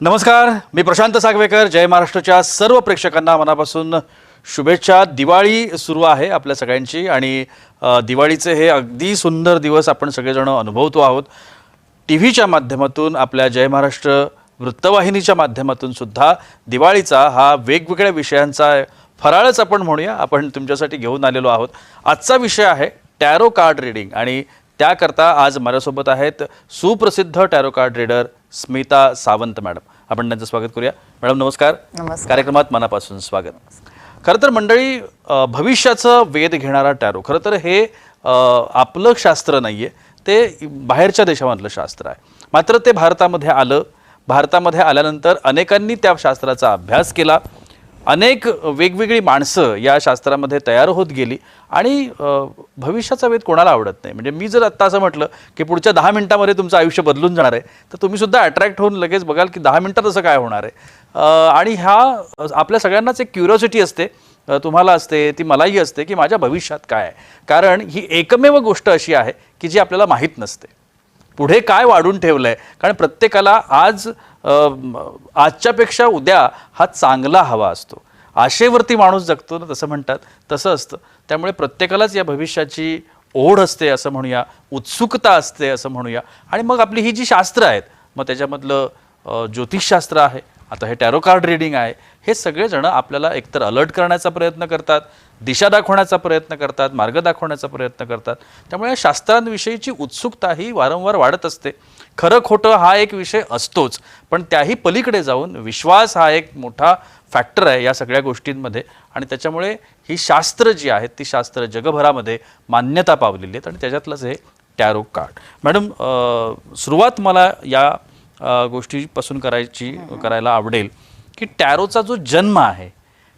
नमस्कार, मी प्रशांत सागवेकर. जय महाराष्ट्राच्या सर्व प्रेक्षकांना मनापासून शुभेच्छा. दिवाळी सुरू आहे आपल्या सगळ्यांची आणि दिवाळीचे हे अगदी सुंदर दिवस आपण सगळेजण अनुभवतो आहोत. टीव्हीच्या माध्यमातून, आपल्या जय महाराष्ट्र वृत्तवाहिनीच्या माध्यमातून सुद्धा दिवाळीचा हा वेगवेगळ्या विषयांचा फराळच आपण म्हणूया, आपण तुमच्यासाठी घेऊन आलेलो आहोत. आजचा विषय आहे टॅरो कार्ड रीडिंग आणि त्याकरता आज माझ्यासोबत आहेत सुप्रसिद्ध tarot card reader Smita Sawant madam. आपण त्यांचं स्वागत करूया. मॅडम नमस्कार. कार्यक्रमात मनापासून स्वागत. खरं तर मंडळी, भविष्याचं वेध घेणारा टॅरो खरं तर हे आपलं शास्त्र नाही आहे, ते बाहेरच्या देशामधलं शास्त्र आहे. मात्र ते भारतामध्ये आलं. भारतामध्ये आल्यानंतर अनेकांनी त्या शास्त्राचा अभ्यास केला. अनेक वेगवेगळी माणसं या शास्त्रामध्ये तयार होत गेली आणि भविष्याचा वेध कोणाला आवडत नाही. म्हणजे मी जर आत्ता असं म्हटलं की पुढच्या 10 मिनिटामध्ये तुमचं आयुष्य बदलून जाणार आहे, तर तुम्ही सुद्धा अट्रॅक्ट होऊन लगेच बघाल की 10 मिनिटात असं काय होणार आहे. आणि आपल्या सगळ्यांनाच एक क्युरिओसिटी असते, तुम्हाला असते, ती मलाही असते की माझ्या भविष्यात काय आहे. कारण ही एकमेव गोष्ट अशी आहे की जी आपल्याला माहीत नसते, पुढे काय वाढून ठेवलं आहे. कारण प्रत्येकाला आजच्यापेक्षा उद्या हा चांगला हवा असतो. आशेवरती माणूस जगतो ना, तसं म्हणतात, तसं असतं. त्यामुळे प्रत्येकालाच या भविष्याची ओढ असते असं म्हणूया, उत्सुकता असते असं म्हणूया. आणि मग आपली ही जी शास्त्र आहेत, मग त्याच्यामधलं ज्योतिषशास्त्र आहे, आता हे टॅरो कार्ड रीडिंग आहे, हे सगळेजण आपल्याला एकतर अलर्ट करण्याचा प्रयत्न करतात, दिशा दाखवण्याचा प्रयत्न करतात, मार्ग दाखवण्याचा प्रयत्न करतात. त्यामुळे शास्त्रांविषयीची उत्सुकता ही वारंवार वाढत असते. खरं खोटं हा एक विषय असतोच, पण त्याही पलीकडे जाऊन विश्वास हा एक मोठा फॅक्टर आहे या सगळ्या गोष्टींमध्ये. आणि त्याच्यामुळे ही शास्त्र जी आहेत ती शास्त्र जगभरामध्ये मान्यता पावलेली आहेत आणि त्याच्यातलंच हे टॅरो कार्ड. मॅडम, सुरुवात मला या गोष्टीपासून करायला आवडेल की टॅरोचा जो जन्म आहे,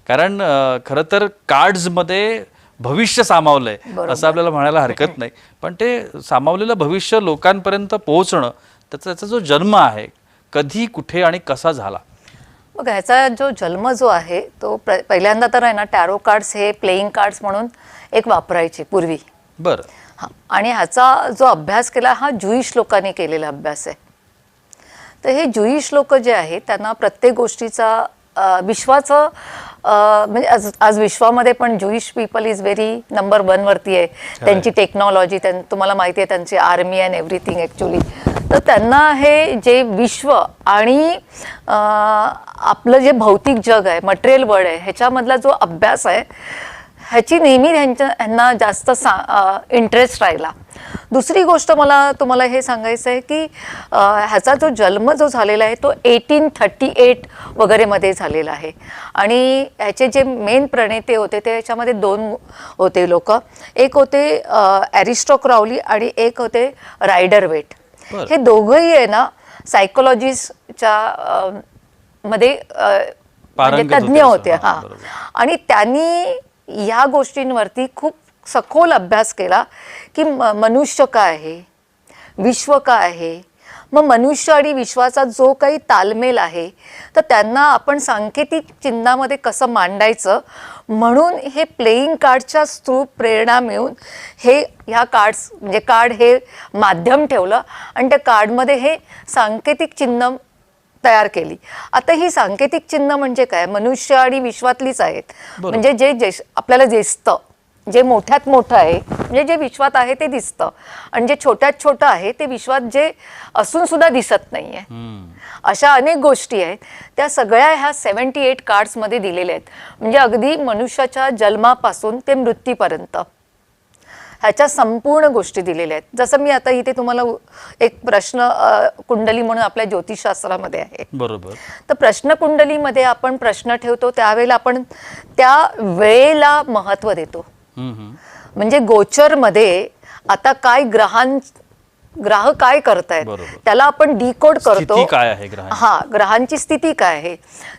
कारण खरं तर कार्ड्समध्ये भविष्य सामावलंय असं आपल्याला म्हणायला हरकत नाही, पण ते सामावलेलं भविष्य लोकांपर्यंत पोहोचणं, त्याचा जो जन्म आहे, कधी, कुठे आणि कसा झाला? बघा, ह्याचा जो जन्म जो आहे तो पहिल्यांदा तर आहे ना, टॅरो कार्ड्स हे प्लेइंग कार्ड्स म्हणून एक वापरायचे पूर्वी. बरं. हां, आणि ह्याचा जो अभ्यास केला हा ज्यूइश लोकांनी केलेला अभ्यास आहे. तर हे ज्यूइश लोक जे आहेत त्यांना प्रत्येक गोष्टीचा विश्वाचं म्हणजे आज विश्वामध्ये पण Jewish people is very number 1 वरती आहे. त्यांची टेक्नॉलॉजी, तुम्हाला माहिती आहे त्यांची आर्मी अँड एव्हरीथिंग ॲक्च्युली. तर त्यांना हे जे विश्व आणि आपलं जे भौतिक जग आहे, मटेरियल वर्ल्ड आहे, ह्याच्यामधला जो अभ्यास आहे ह्याची नेहमी ह्यांना जास्त इंटरेस्ट राहिला. दुसरी गोष्ट मला तुम्हाला हे सांगायचं आहे की ह्याचा जो जन्म जो झालेला आहे तो 1838 वगैरे मध्ये झालेला आहे. आणि ह्याचे जे मेन प्रणेते होते ते ह्याच्यामध्ये 2 होते लोक. एक होते ॲरिस्टोक्राउली आणि एक होते रायडर वेट. हे दोघंही आहे ना सायकोलॉजीच्या मध्ये म्हणजे तज्ज्ञ होते. हां, आणि त्यांनी ह्या गोष्टींवरती खूप सखोल अभ्यास केला की मनुष्य काय आहे, विश्व काय आहे, मग मनुष्य आणि विश्वाचा जो काही तालमेल आहे तर त्यांना आपण सांकेतिक चिन्हामध्ये कसं मांडायचं, म्हणून हे प्लेइंग कार्डच्या थ्रू प्रेरणा मिळून ह्या कार्ड्स म्हणजे कार्ड हे माध्यम ठेवलं आणि त्या कार्डमध्ये हे सांकेतिक चिन्ह तयार केली. आता ही सांकेतिक चिन्ह म्हणजे काय, मनुष्य आणि विश्वातलीच आहेत. म्हणजे जे आपल्याला दिसतं, जे मोठ्यात मोठं आहे म्हणजे जे विश्वात आहे ते दिसतं, आणि जे छोट्यात छोटं आहे ते विश्वात जे असून सुद्धा दिसत नाही आहे. अशा अनेक गोष्टी आहेत, त्या सगळ्या ह्या 78 कार्ड्समध्ये दिलेल्या आहेत. म्हणजे अगदी मनुष्याच्या जन्मापासून ते मृत्यूपर्यंत ह्याच्या संपूर्ण गोष्टी दिलेल्या आहेत. जसं मी आता इथे तुम्हाला एक प्रश्न कुंडली म्हणून आपल्या ज्योतिषशास्त्रामध्ये आहे. बरोबर. तर प्रश्न कुंडलीमध्ये आपण प्रश्न ठेवतो त्यावेळेला आपण त्या वेळेला महत्त्व देतो. म्हणजे गोचरमध्ये आता काय ग्रह काय करतायत त्याला आपण डिकोड करतो. हा, ग्रहांची स्थिती काय आहे,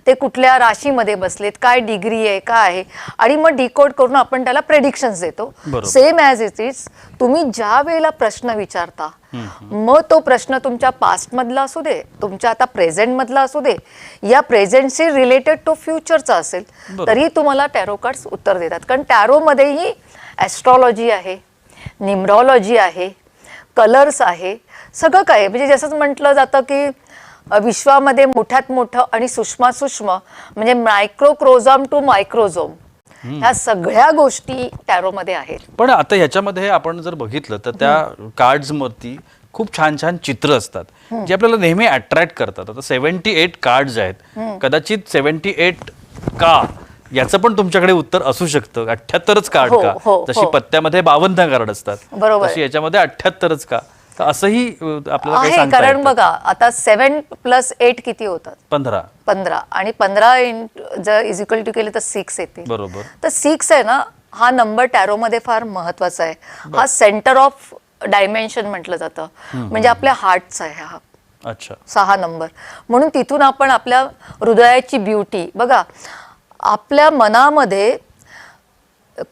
ते कुठल्या राशीमध्ये बसलेत, काय डिग्री आहे, काय आहे, आणि मग डिकोड करून आपण त्याला प्रेडिक्शन्स देतो. सेम ॲज इट इज तुम्ही ज्या वेळेला प्रश्न विचारता, मग तो प्रश्न तुमच्या पास्ट मधला असू दे, तुमच्या आता प्रेझेंट मधला असू दे, या प्रेझेंटशी रिलेटेड तो फ्युचरचा असेल, तरी तुम्हाला टॅरो कार्ड्स उत्तर देतात. कारण टॅरोमध्येही ॲस्ट्रॉलॉजी आहे, न्यूमरॉलॉजी आहे, कलर्स आहे, सगळं काय. म्हणजे जसंच म्हटलं जातं की विश्वामध्ये मोठ्यात मोठं आणि सूक्ष्मात सूक्ष्म म्हणजे मायक्रोक्रोझोम टू मायक्रोझोम ह्या सगळ्या गोष्टी टॅरोमध्ये आहेत. पण आता ह्याच्यामध्ये आपण जर बघितलं तर त्या कार्ड्सवरती खूप छान छान चित्र असतात जे आपल्याला नेहमी अट्रॅक्ट करतात. आता 78 कार्ड्स आहेत, कदाचित 78 का याचं पण तुमच्याकडे उत्तर असू शकतं. 78च कार्ड हो, का? हो, जशी हो. पत्त्यामध्ये 52 कार्ड असतात, बरोबर. तशी याच्यामध्ये 78च का? तर असंही आपल्याला काही आहे, सांगता कारण येतं. बघा आता 7 + 8 किती होतात? 15. 15 आणि 15 जर इज इक्वल टू केले तर 6 येते. बरोबर. तर 6 आहे ना, हा नंबर टॅरोमध्ये फार महत्वाचा आहे. हा सेंटर ऑफ डायमेन्शन म्हटलं जातं, म्हणजे आपल्या हार्टचा आहे हा अच्छा. 6 नंबर. म्हणून तिथून आपण आपल्या हृदयाची ब्युटी बघा, आपल्या मनामध्ये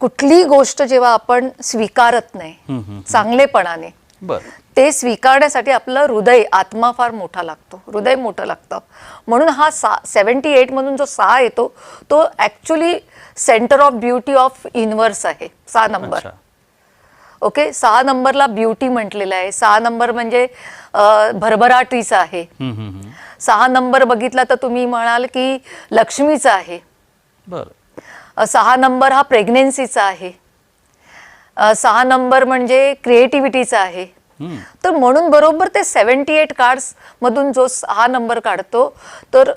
कुठली गोष्ट जेव्हा आपण स्वीकारत नाही चांगलेपणाने, बरं. ते स्वीकारण्यासाठी आपलं हृदय, आत्मा फार मोठा लागतो, हृदय मोठं लागतं. म्हणून हा 78 मधून जो 6 येतो तो actually centre of beauty of universe आहे 6 नंबर. अच्छा. ओके, 6 नंबरला ब्युटी म्हटलेलं आहे. 6 नंबर म्हणजे भरभराटीचा आहे. 6 नंबर बघितला तर तुम्ही म्हणाल की लक्ष्मीचा आहे. बरं. 6 नंबर हा प्रेग्नेन्सीचा आहे. 6 नंबर म्हणजे क्रिएटिव्हिटीचा आहे. तर म्हणून बरोबर ते 78 कार्ड्स मधून जो 6 नंबर काढतो, तर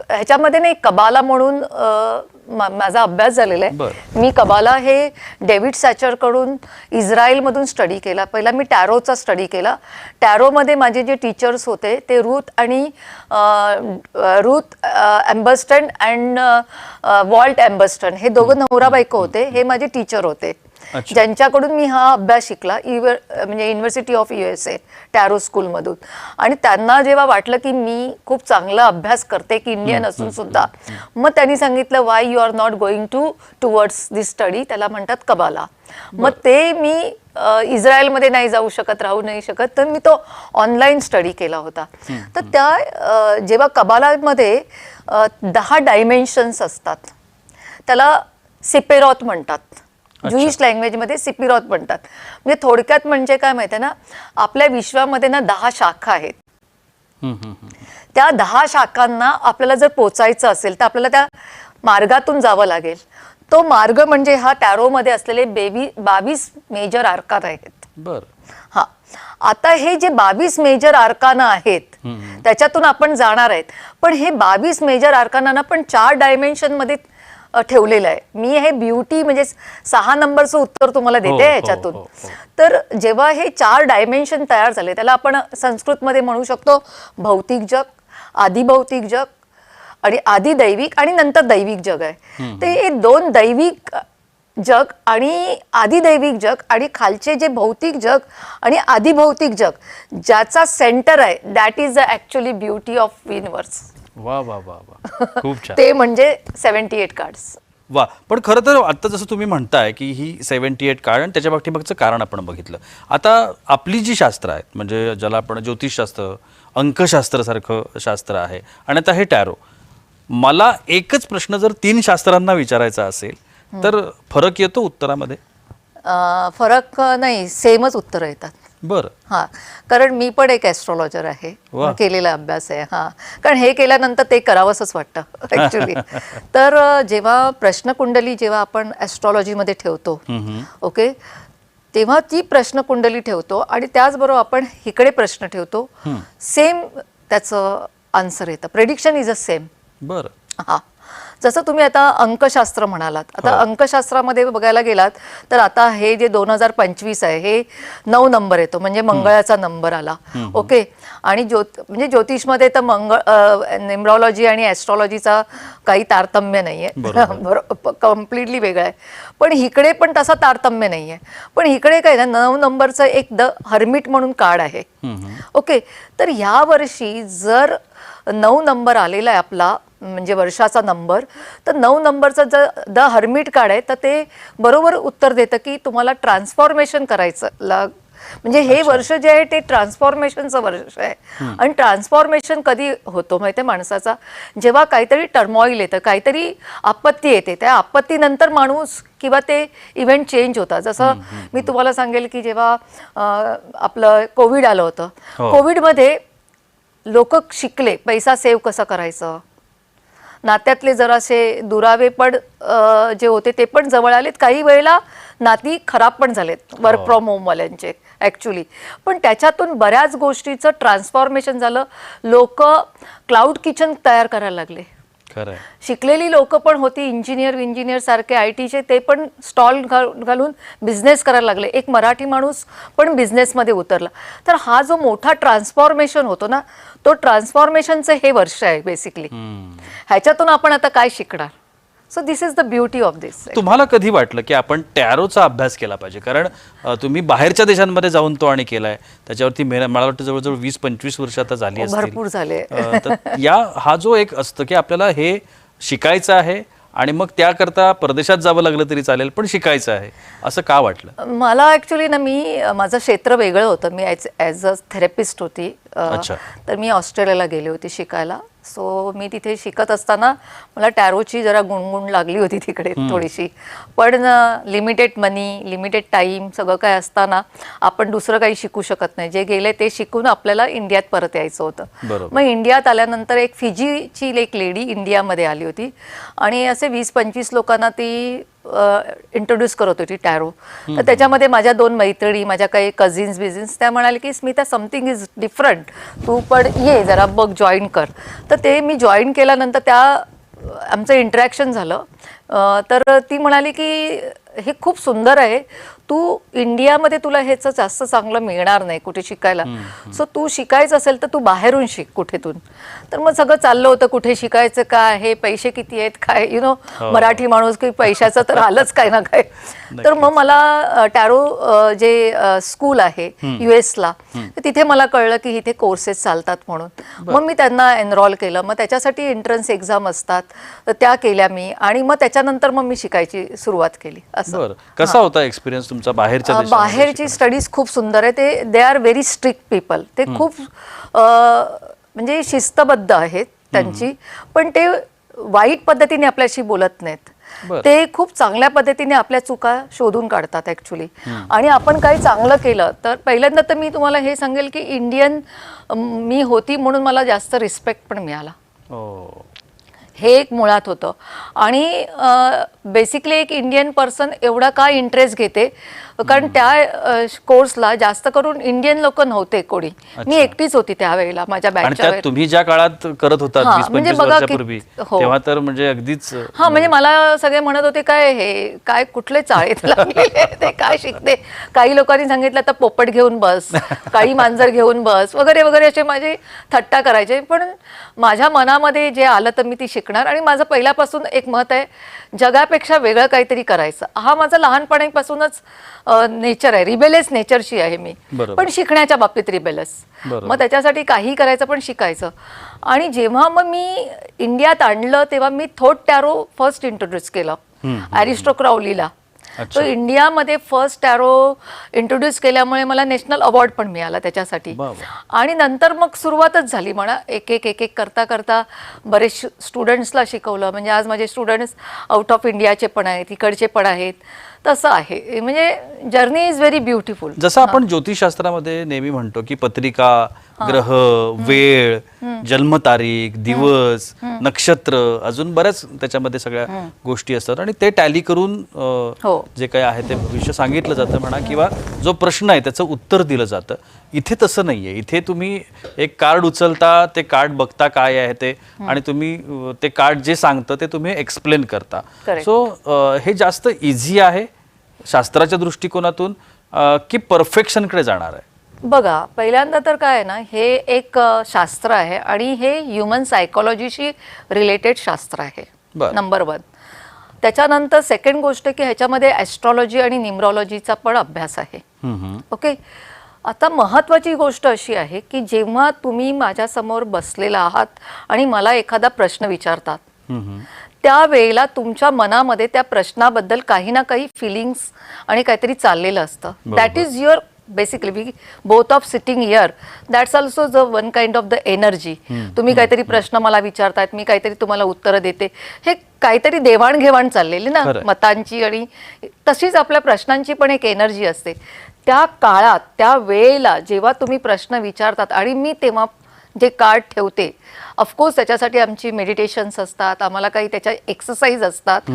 ह्याच्यामध्ये नाही कबाला म्हणून माझा अभ्यास झालेला आहे. मी कबाला हे डेव्हिड सॅचर कडून इस्रायलमधून स्टडी केला. पहिला मी टॅरोचा स्टडी केला. टॅरोमध्ये माझे जे टीचर्स होते ते रूथ एम्बर्स्टन अँड वॉल्ट एम्बर्स्टन हे दोघं नवरा बायको होते. हे माझे टीचर होते ज्यांच्याकडून मी हा अभ्यास शिकला, म्हणजे युनिव्हर्सिटी ऑफ USA टॅरो स्कूलमधून. आणि त्यांना जेव्हा वाटलं की मी खूप चांगला अभ्यास करते की इंडियन असून सुद्धा, मग त्यांनी सांगितलं why you are not going towards this study, त्याला म्हणतात कबाला. मग ते मी इस्रायलमध्ये नाही जाऊ शकत, राहू नाही शकत, तर मी तो ऑनलाईन स्टडी केला होता. तर त्या जेव्हा कबालामध्ये 10 डायमेन्शन्स असतात, त्याला सिपेरॉत म्हणतात. ज्युईश लँग्वेजमध्ये सिपिरॉत म्हणतात. म्हणजे थोडक्यात म्हणजे काय माहिती आहे ना, आपल्या विश्वामध्ये ना 10 शाखा आहेत. त्या 10 शाखांना आपल्याला जर पोचायचं असेल तर आपल्याला त्या मार्गातून जावं लागेल. तो मार्ग म्हणजे हा टॅरोमध्ये असलेले 22 मेजर आर्कान आहेत. बरं. हा, आता हे जे 22 मेजर आर्काना आहेत त्याच्यातून आपण जाणार आहेत. पण हे 22 मेजर आर्काना पण 4 डायमेन्शन मध्ये ठेवलेलं आहे. मी हे ब्युटी म्हणजे 6 नंबरचं उत्तर तुम्हाला देते ह्याच्यातून. तर जेव्हा हे 4 डायमेन्शन तयार झाले, त्याला आपण संस्कृतमध्ये म्हणू शकतो भौतिक जग, आदिभौतिक जग आणि आदिदैविक आणि नंतर दैविक जग आहे. तर हे 2 दैविक जग आणि आदिदैविक जग आणि खालचे जे भौतिक जग आणि आदिभौतिक जग ज्याचा सेंटर आहे, that is the actually beauty of universe. वा वा वा वा, खूप छान. ते म्हणजे 78 कार्ड्स. वा, पण खरं तर आता जसं तुम्ही म्हणताय की ही 78 कार्ड आणि त्याच्या पाठीमागचं कारण आपण बघितलं. आता आपली जी शास्त्र आहेत, म्हणजे ज्याला आपण ज्योतिषशास्त्र, अंकशास्त्र सारखं शास्त्र आहे, आणि आता हे टॅरो, मला एकच प्रश्न जर 3 शास्त्रांना विचारायचा असेल तर फरक येतो उत्तरामध्ये? फरक नाही, सेमच उत्तर येतात. बरं. हा, कारण मी पण एक ॲस्ट्रॉलॉजर आहे, केलेला अभ्यास आहे. हा, कारण हे केल्यानंतर ते करावंसच वाटतं ऍक्च्युली. तर जेव्हा प्रश्नकुंडली जेव्हा आपण ॲस्ट्रॉलॉजीमध्ये ठेवतो, ओके, तेव्हा ती प्रश्नकुंडली ठेवतो आणि त्याचबरोबर आपण इकडे प्रश्न ठेवतो, सेम त्याचं आन्सर येतं. Prediction is a same. बरं. हा, जसं तुम्ही आता अंकशास्त्र म्हणालात, आता अंकशास्त्रामध्ये बघायला गेलात तर आता हे जे 2025 आहे हे 9 नंबर येतो, म्हणजे मंगळाचा नंबर आला. ओके, आणि म्हणजे ज्योतिषमध्ये तर न्यूमरॉलॉजी आणि ॲस्ट्रॉलॉजीचा काही तारतम्य नाहीये, कम्प्लिटली वेगळं आहे. पण इकडे पण तसा तारतम्य नाहीये. पण इकडे काय ना, 9 नंबरचं एक द हर्मिट म्हणून कार्ड आहे. ओके, तर ह्या वर्षी जर 9 नंबर आलेला आहे आपला, म्हणजे वर्षाचा नंबर, तर 9 नंबरचं जर द हर्मिट कार्ड आहे तर ते बरोबर उत्तर देतं की तुम्हाला ट्रान्सफॉर्मेशन करायचं. म्हणजे हे वर्ष जे आहे ते ट्रान्सफॉर्मेशनचं वर्ष आहे. आणि ट्रान्सफॉर्मेशन कधी होतो माहिती आहे माणसाचा, जेव्हा काहीतरी टर्मॉईल येतं, काहीतरी आपत्ती येते, त्या आपत्तीनंतर माणूस किंवा ते इव्हेंट चेंज होतात. जसं मी तुम्हाला सांगेल की जेव्हा आपलं कोविड आलं होतं, कोविडमध्ये लोक शिकले पैसा सेव्ह कसं करायचं, नात्यातले जरासे दुरावे पण जे होते ते पण जवळ आलेत, काही वेळेला नाती खराब पण झालेत वर्क फ्रॉम होमवाल्यांचे ॲक्च्युली, पण त्याच्यातून बऱ्याच गोष्टीचं ट्रान्सफॉर्मेशन झालं. लोक क्लाउड किचन तयार करायला लागले. खरं आहे. शिकलेली लोक पण होती, इंजिनियर सारखे IT चे, ते पण स्टॉल घालून बिझनेस करायला लागले. एक मराठी माणूस पण बिझनेसमध्ये उतरला. तर हा जो मोठा ट्रान्सफॉर्मेशन होतो ना, तो ट्रान्सफॉर्मेशनचं हे वर्ष आहे बेसिकली. ह्याच्यातून आपण आता काय शिकणार? So this is the beauty of this. तुम्हाला कधी वाटलं की आपण टॅरोचा अभ्यास केला पाहिजे? कारण तुम्ही बाहेरच्या देशांमध्ये जाऊन तो आणि केलाय, त्याच्यावरती मला वाटतं जवळजवळ 20-25 वर्ष आता झाली असतील. भरपूर झाले. तर हा जो एक असतं की आपल्याला हे शिकायचं आहे आणि मग त्याकरता परदेशात जावं लागलं तरी चालेल, पण शिकायचं आहे, असं का वाटलं? मला ॲक्च्युली ना, माझं क्षेत्र वेगळं होतं. मी ॲज अ थेरपिस्ट होती. तर मी ऑस्ट्रेलियाला गेले होते शिकायला. सो मी तिथे शिकत असताना मला टॅरोची जरा गुणगुण लागली होती तिकडे थोडीशी. पण लिमिटेड मनी, लिमिटेड टाईम सगळं काय असताना आपण दुसरं काही शिकू शकत नाही. जे गेले ते शिकून आपल्याला इंडियात परत यायचं होतं. मग इंडियात आल्यानंतर एक फिजीची एक लेडी इंडियामध्ये आली होती आणि असे 20-25 लोकांना ती इंट्रोड्यूस करत होती टॅरो. तर त्याच्यामध्ये माझ्या 2 मैत्रिणी, माझ्या काही कझिन्स त्या म्हणाले की स्मिता, समथिंग इज डिफरंट, तू पण ये जरा बघ, जॉईन कर. तर ते मी जॉईन केल्यानंतर आमचं इंटरॅक्शन झालं. तर ती म्हणाली की हे खूप सुंदर आहे, तू इंडियामध्ये तुला ह्याचं जास्त चांगलं मिळणार नाही कुठे शिकायला. सो तू शिकायचं असेल तर तू बाहेरून शिक कुठेतून. तर मग सगळं चाललं होतं, कुठे शिकायचं, काय आहे, पैसे किती आहेत, काय मराठी माणूस की पैशाचं तर आलंच काय ना काय. तर मग मला टॅरो जे स्कूल आहे US ला, तिथे मला कळलं की इथे कोर्सेस चालतात म्हणून. मग मी त्यांना एनरोल केलं. मग त्याच्यासाठी एंट्रन्स एक्झाम असतात, तर त्या केल्या मी, आणि मग त्याच्यानंतर मग मी शिकायची सुरुवात केली. असं. कसा होता एक्सपिरियन्स तुमचा बाहेरच्या देशात? बाहेरची स्टडीज खूप सुंदर आहे. They are very strict people. ते खूप म्हणजे शिस्तबद्ध आहेत त्यांची, पण ते वाईट पद्धतीने आपल्याशी बोलत नाहीत. ते खूप चांगल्या पद्धतीने आपल्या चुका शोधून काढतात ॲक्च्युली. आणि आपण काही चांगलं केलं तर, पहिल्यांदा तर मी तुम्हाला हे सांगेल की इंडियन मी होती म्हणून मला जास्त रिस्पेक्ट पण मिळाला. हे एक मुळात होतं. आणि बेसिकली एक इंडियन पर्सन एवढा का इंटरेस्ट घेते, कारण त्या कोर्सला जास्त करून इंडियन लोक नव्हते कोणी. मी एकटीच होती त्यावेळेला माझ्या बॅचच्या. तुम्ही ज्या काळात करत होता 20-25 वर्षापूर्वी, तेव्हा तर म्हणजे अगदीच म्हणजे मला सगळे म्हणत होते काय हे काय कुठले चाळीत लागलेले ते काय शिकते. काही लोकांनी सांगितलं तर पोपट घेऊन बस, काही मांजर घेऊन बस वगैरे वगैरे, असे माझे थट्टा करायचे. पण माझ्या मनामध्ये जे आलं तर मी ती शिकणार. आणि माझं पहिल्यापासून एक मत आहे, जगापेक्षा वेगळं काहीतरी करायचं. हा माझा लहानपणापासूनच नेचर आहे, रिबेलेस नेचरची आहे मी, पण शिकण्याच्या बाबतीत रिबेलस. मग त्याच्यासाठी काही करायचं पण शिकायचं. आणि जेव्हा मग मी इंडियात आणलं तेव्हा मी थॉट टॅरो फर्स्ट इंट्रोड्यूस केलं ॲरिस्टो क्राउलीला. तो इंडियामध्ये फर्स्ट टॅरो इंट्रोड्यूस केल्यामुळे मला नॅशनल अवॉर्ड पण मिळाला त्याच्यासाठी. आणि नंतर मग सुरुवातच झाली म्हणा, एक एक करता करता बरेच स्टुडंट्सला शिकवलं. म्हणजे आज माझे स्टुडंट्स आउट ऑफ इंडियाचे पण आहेत, इकडचे पण आहेत. तसं आहे, म्हणजे जर्नी इज व्हेरी ब्युटिफुल. जसं आपण ज्योतिषशास्त्रामध्ये नेहमी म्हणतो की पत्रिका, ग्रह, वेळ, जन्मतारीख, दिवस, नक्षत्र, अजून बऱ्याच त्याच्यामध्ये सगळ्या गोष्टी असतात आणि ते टॅली करून जे काही आहे ते भविष्य सांगितलं जातं म्हणा, किंवा जो प्रश्न आहे त्याचं उत्तर दिलं जातं. इथे तसं नाहीये. इथे तुम्ही एक कार्ड उचलता, ते कार्ड बघता काय आहे ते, आणि तुम्ही ते कार्ड जे सांगतं ते तुम्ही एक्सप्लेन करता. सो हे जास्त इझी आहे शास्त्राच्या दृष्टिकोनातून की परफेक्शनकडे जाणार आहे? बघा, पहिल्यांदा तर काय आहे ना, हे एक शास्त्र आहे आणि हे ह्युमन सायकोलॉजीशी रिलेटेड शास्त्र आहे, नंबर 1. त्याच्यानंतर सेकंड गोष्ट की ह्याच्यामध्ये ॲस्ट्रॉलॉजी आणि न्यूमरॉलॉजीचा पण अभ्यास आहे. ओके. आता महत्त्वाची गोष्ट अशी आहे की जेव्हा तुम्ही माझ्यासमोर बसलेला आहात आणि मला एखादा प्रश्न विचारतात, त्यावेळेला तुमच्या मनामध्ये त्या प्रश्नाबद्दल काही ना काही फिलिंग्स आणि काहीतरी चाललेलं असतं. That is your basically both of sitting here, that's also the one kind of the energy. तुम्ही काहीतरी प्रश्न मला विचारतायत, मी काहीतरी तुम्हाला उत्तरं देते, हे काहीतरी देवाणघेवाण चाललेली ना मतांची, आणि तशीच आपल्या प्रश्नांची पण एक एनर्जी असते. त्या काळात, त्या वेळेला जेव्हा तुम्ही प्रश्न विचारतात आणि मी तेव्हा जे कार्ड ठेवते, ऑफकोर्स त्याच्यासाठी आमची मेडिटेशन्स असतात, आम्हाला काही त्याच्या एक्सरसाइज असतात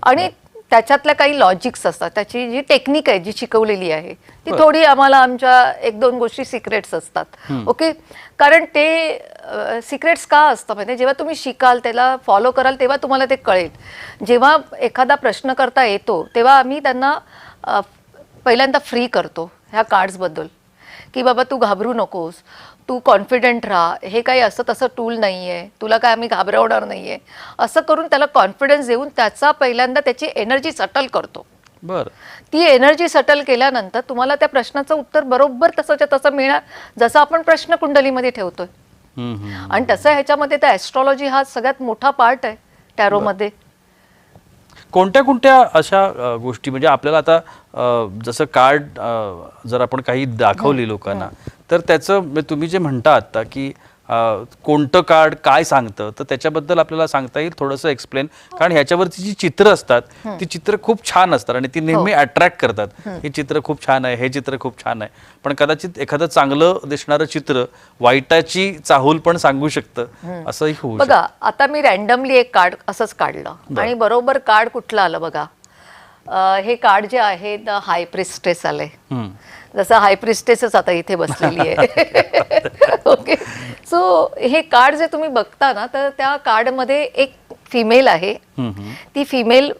आणि त्याच्यातल्या काही लॉजिक्स असतात, त्याची जी टेक्निक आहे जी शिकवलेली आहे ती थोडी आम्हाला आमच्या 1-2 गोष्टी सिक्रेट्स असतात. ओके, कारण ते सिक्रेट्स का असतं म्हणजे जेव्हा तुम्ही शिकाल, त्याला फॉलो कराल, तेव्हा तुम्हाला ते कळेल. जेव्हा एखादा प्रश्न करता येतो तेव्हा आम्ही त्यांना पहिल्यांदा फ्री करतो ह्या कार्ड्सबद्दल, की बाबा तू घाबरू नकोस, तू कॉन्फिडंट राहा, हे काही असं तसं टूल नाही आहे, तुला काय आम्ही घाबरवणार नाही आहे, असं करून त्याला कॉन्फिडन्स देऊन त्याचा पहिल्यांदा त्याची एनर्जी सटल करतो. बरं. ती एनर्जी सटल केल्यानंतर तुम्हाला त्या प्रश्नाचं उत्तर बरोबर तसंच्या तसं मिळणार, जसं आपण प्रश्न कुंडलीमध्ये ठेवतोय. आणि तसं ह्याच्यामध्ये तर ॲस्ट्रॉलॉजी हा सगळ्यात मोठा पार्ट आहे टॅरोमध्ये. कोणत्या कोणत्या अशा गोष्टी म्हणजे आपल्याला आता जसं कार्ड जर आपण काही दाखवली लोकांना तर त्याचं तुम्ही जे म्हणता आता की कोणतं कार्ड काय सांगतं, तर त्याच्याबद्दल आपल्याला सांगता येईल थोडंसं एक्सप्लेन, कारण ह्याच्यावरची जी चित्र असतात ती चित्र खूप छान असतात आणि ती नेहमी अट्रॅक्ट करतात. हे चित्र खूप छान आहे, हे चित्र खूप छान आहे, पण कदाचित एखादं चांगलं दिसणारं चित्र वाईटाची चाहूल पण सांगू शकतं, असंही होऊ शकतं. बघा, आता मी रॅन्डमली एक कार्ड असंच काढलं आणि बरोबर कार्ड कुठलं आलं बघा. हे कार्ड जे आहे द हाय प्रिस्टेस आले, जसं हाय प्रिस्टेसच आता इथे बसलेली आहे. ओके, सो हे कार्ड जे तुम्ही बघता ना, तर त्या कार्डमध्ये एक फिमेल आहे. ती फिमेल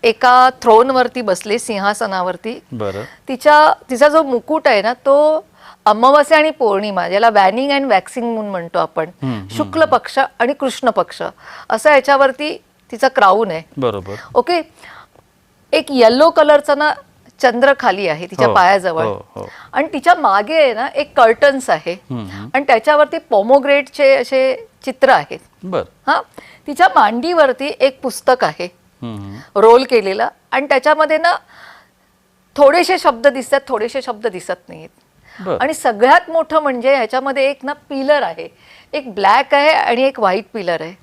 एका थ्रोनवरती बसली, सिंहासनावरती. बरं. तिचा जो मुकुट आहे ना, तो अमावास्या आणि पौर्णिमा, ज्याला वॅनिंग अँड वॅक्सिंग मून म्हणतो आपण, शुक्ल पक्ष आणि कृष्ण पक्ष असं याच्यावरती तिचा क्राऊन आहे. बरोबर. ओके, एक येलो कलरचा ना चंद्र खाली आहे तिच्या पायाजवळ, आणि तिच्या मागे आहे ना एक कर्टन्स आहे आणि त्याच्यावरती पोमोग्रेटचे असे चित्र आहेत. बर. हा, तिच्या मांडीवरती एक पुस्तक आहे रोल केलेलं, आणि त्याच्यामध्ये ना थोडेसे शब्द दिसतात, थोडेसे शब्द दिसत नाहीत. आणि सगळ्यात मोठं म्हणजे ह्याच्यामध्ये एक ना पिलर आहे, एक ब्लॅक आहे आणि एक व्हाईट पिलर आहे.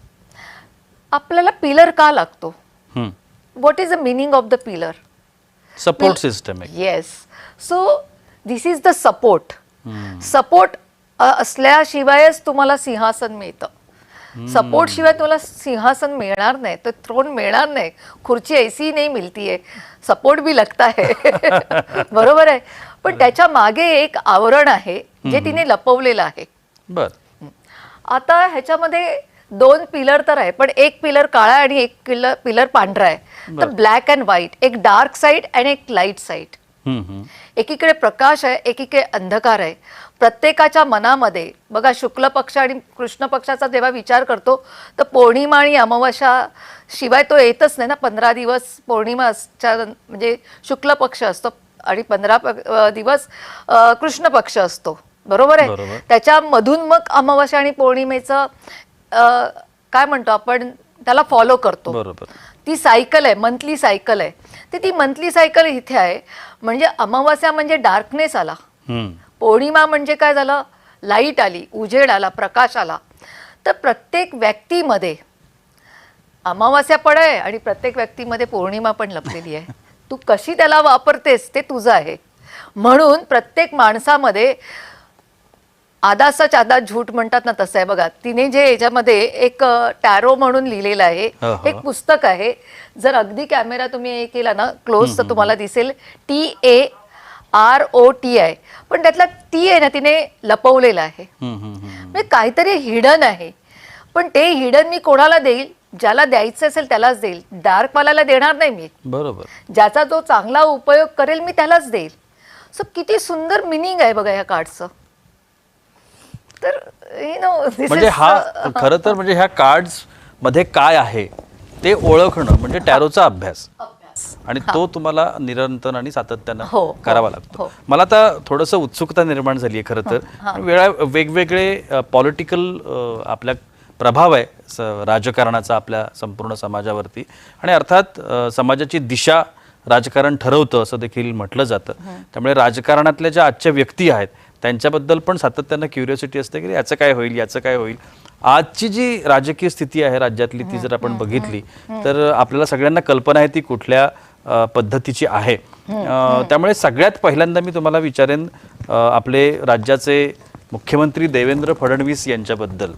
आपल्याला पिलर का लागतो? What is the meaning of the pillar? Support system. Yes, so this is the support. Support असल्याशिवायच तुम्हाला सिंहासन मिळतं. सपोर्ट शिवाय तुम्हाला सिंहासन मिळणार नाही, तर थ्रोन मिळणार नाही. खुर्ची ऐसी नाही मिळती है, सपोर्ट भी लगता है. बरोबर आहे, पण त्याच्या मागे एक आवरण आहे जे तिने लपवलेलं आहे. बर. आता ह्याच्यामध्ये 2 पिलर तर आहे, पण एक पिलर काळा आणि एक पिलर पांढरा आहे. तर ब्लॅक अँड व्हाईट, एक डार्क साईड आणि एक लाईट साईड. एकीकडे प्रकाश आहे, एकीकडे अंधकार आहे. प्रत्येकाच्या मनामध्ये बघा, शुक्ल पक्ष आणि कृष्ण पक्षाचा जेव्हा विचार करतो तर पौर्णिमा आणि अमावास्या शिवाय तो येतच नाही ना. 15 दिवस पौर्णिमाच्या म्हणजे शुक्ल पक्ष असतो आणि 15 दिवस कृष्ण पक्ष असतो. बरोबर आहे. त्याच्यामधून मग अमावास्या आणि पौर्णिमेचं काय म्हणतो आपण त्याला फॉलो करतो. बरोबर. ती सायकल आहे, मंथली सायकल आहे. तर ती मंथली सायकल इथे आहे. म्हणजे अमावास्या म्हणजे डार्कनेस आला, पौर्णिमा म्हणजे काय झालं, लाईट आली, उजेड आला, प्रकाश आला. तर प्रत्येक व्यक्तीमध्ये अमावास्या पण आहे आणि प्रत्येक व्यक्तीमध्ये पौर्णिमा पण लपलेली आहे. तू कशी त्याला वापरतेस ते तुझं आहे. म्हणून प्रत्येक माणसामध्ये आधा सच आधा झूठ म्हणतात ना, तसं आहे. बघा, तिने जे याच्यामध्ये एक टॅरो म्हणून लिहिलेलं आहे, एक पुस्तक आहे. जर अगदी कॅमेरा तुम्ही हे केला ना क्लोज, तर तुम्हाला दिसेल TAROTI, पण त्यातला टी आहे ना तिने लपवलेला आहे. म्हणजे काहीतरी हिडन आहे, पण ते हिडन मी कोणाला देईल? ज्याला द्यायचं असेल त्यालाच देईल. डार्कवाल्याला देणार नाही मी. बरोबर. ज्याचा जो चांगला उपयोग करेल मी त्यालाच देईल. सो किती सुंदर मिनिंग आहे बघा या कार्डचं. तर म्हणजे हा खरं तर म्हणजे ह्या कार्ड्स मध्ये काय आहे ते ओळखणं म्हणजे टॅरोचा अभ्यास, आणि तो तुम्हाला निरंतर आणि सातत्यानं करावा लागतो. मला आता थोडंसं उत्सुकता निर्माण झाली आहे खरं तर. वेगवेगळे पॉलिटिकल आपल्या प्रभाव आहे राजकारणाचा आपल्या संपूर्ण समाजावरती, आणि अर्थात समाजाची दिशा राजकारण ठरवतं असं देखील म्हटलं जातं. त्यामुळे राजकारणातल्या ज्या आजच्या व्यक्ती आहेत त्यांच्याबद्दल पण सातत्यानं क्युरिओसिटी असते की याचं काय होईल, याचं काय होईल. आजची जी राजकीय स्थिती आहे राज्यातली ती जर आपण बघितली तर आपल्याला सगळ्यांना कल्पना आहे ती कुठल्या पद्धतीची आहे. त्यामुळे सगळ्यात पहिल्यांदा मी तुम्हाला विचारेन, आपले राज्याचे मुख्यमंत्री देवेंद्र फडणवीस यांच्याबद्दल.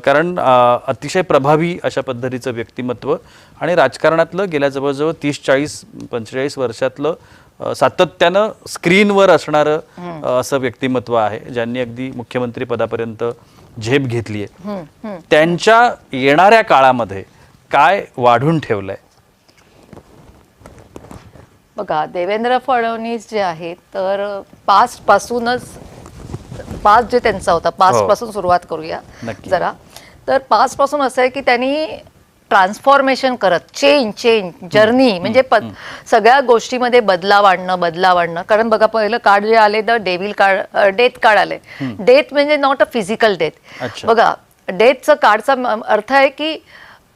कारण अतिशय प्रभावी अशा पद्धतीचं व्यक्तिमत्व आणि राजकारणातलं गेल्या जवळजवळ 30-40-45 वर्षातलं सातत्यानं स्क्रीनवर असणारं असं व्यक्तिमत्व आहे, ज्यांनी अगदी मुख्यमंत्री पदापर्यंत झेप घेतली आहे. त्यांच्या येणाऱ्या काळामध्ये काय वाढून ठेवलंय? बघा, देवेंद्र फडणवीस जे आहेत तर पासूनच पास्ट जे त्यांचा होता, पास्ट पासून सुरुवात करूया जरा. तर पास्ट पासून असं आहे की त्यांनी ट्रान्सफॉर्मेशन करत चेंज जर्नी म्हणजे सगळ्या गोष्टीमध्ये बदलाव आणणं. कारण बघा, पहिलं कार्ड जे आले तर डेव्हिल कार्ड, डेथ कार्ड आले. डेथ म्हणजे नॉट अ फिजिकल डेथ. बघा, डेथचं कार्डचा अर्थ आहे की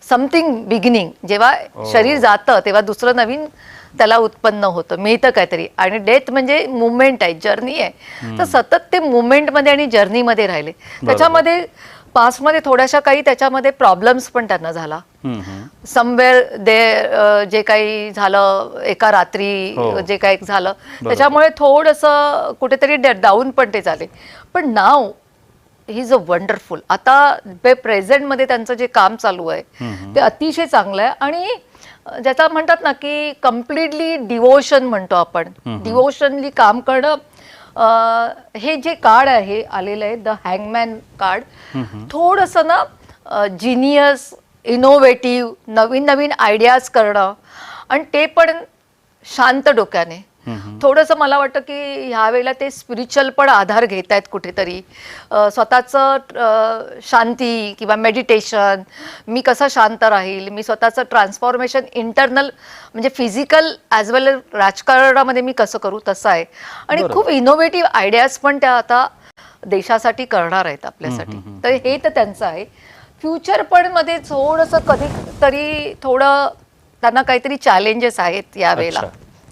समथिंग बिगिनिंग. जेव्हा शरीर जातं तेव्हा दुसरं नवीन त्याला उत्पन्न होतं, मिळतं काहीतरी. आणि डेथ म्हणजे मुवमेंट आहे, जर्नी आहे. तर सतत ते मुवमेंटमध्ये आणि जर्नीमध्ये राहिले. त्याच्यामध्ये पास्टमध्ये थोड्याशा काही त्याच्यामध्ये प्रॉब्लेम्स पण त्यांना झाला. समवेअर दे जे काही झालं एका रात्री, जे काही झालं त्याच्यामुळे थोडंसं कुठेतरी डाऊन पण ते झाले. पण नाव ही इज अ वंडरफुल. आता प्रेझेंटमध्ये त्यांचं जे काम चालू आहे ते अतिशय चांगलं आहे. आणि ज्याचा म्हणतात ना की कम्प्लिटली डिवोशन म्हणतो आपण, डिवोशनली काम करणं. हे जे कार्ड आहे आलेलं आहे, द हँगमॅन कार्ड, थोडंसं ना जिनियस, इनोव्हेटिव्ह, नवीन आयडियाज करणं आणि ते पण शांत डोक्याने. थोडंसं मला वाटतं की ह्या वेळेला ते स्पिरिच्युअल पण आधार घेत आहेत कुठेतरी. स्वतःचं शांती किंवा मेडिटेशन, मी कसं शांत राहील, मी स्वतःचं ट्रान्सफॉर्मेशन इंटरनल म्हणजे फिजिकल ॲज वेल राजकारणामध्ये मी कसं करू, तसं आहे. आणि खूप इनोव्हेटिव्ह आयडियाज पण त्या आता देशासाठी करणार आहेत आपल्यासाठी. तर हे तर त्यांचं आहे. फ्युचर पण मध्ये थोडंसं कधीतरी थोडं त्यांना काहीतरी चॅलेंजेस आहेत यावेळेला.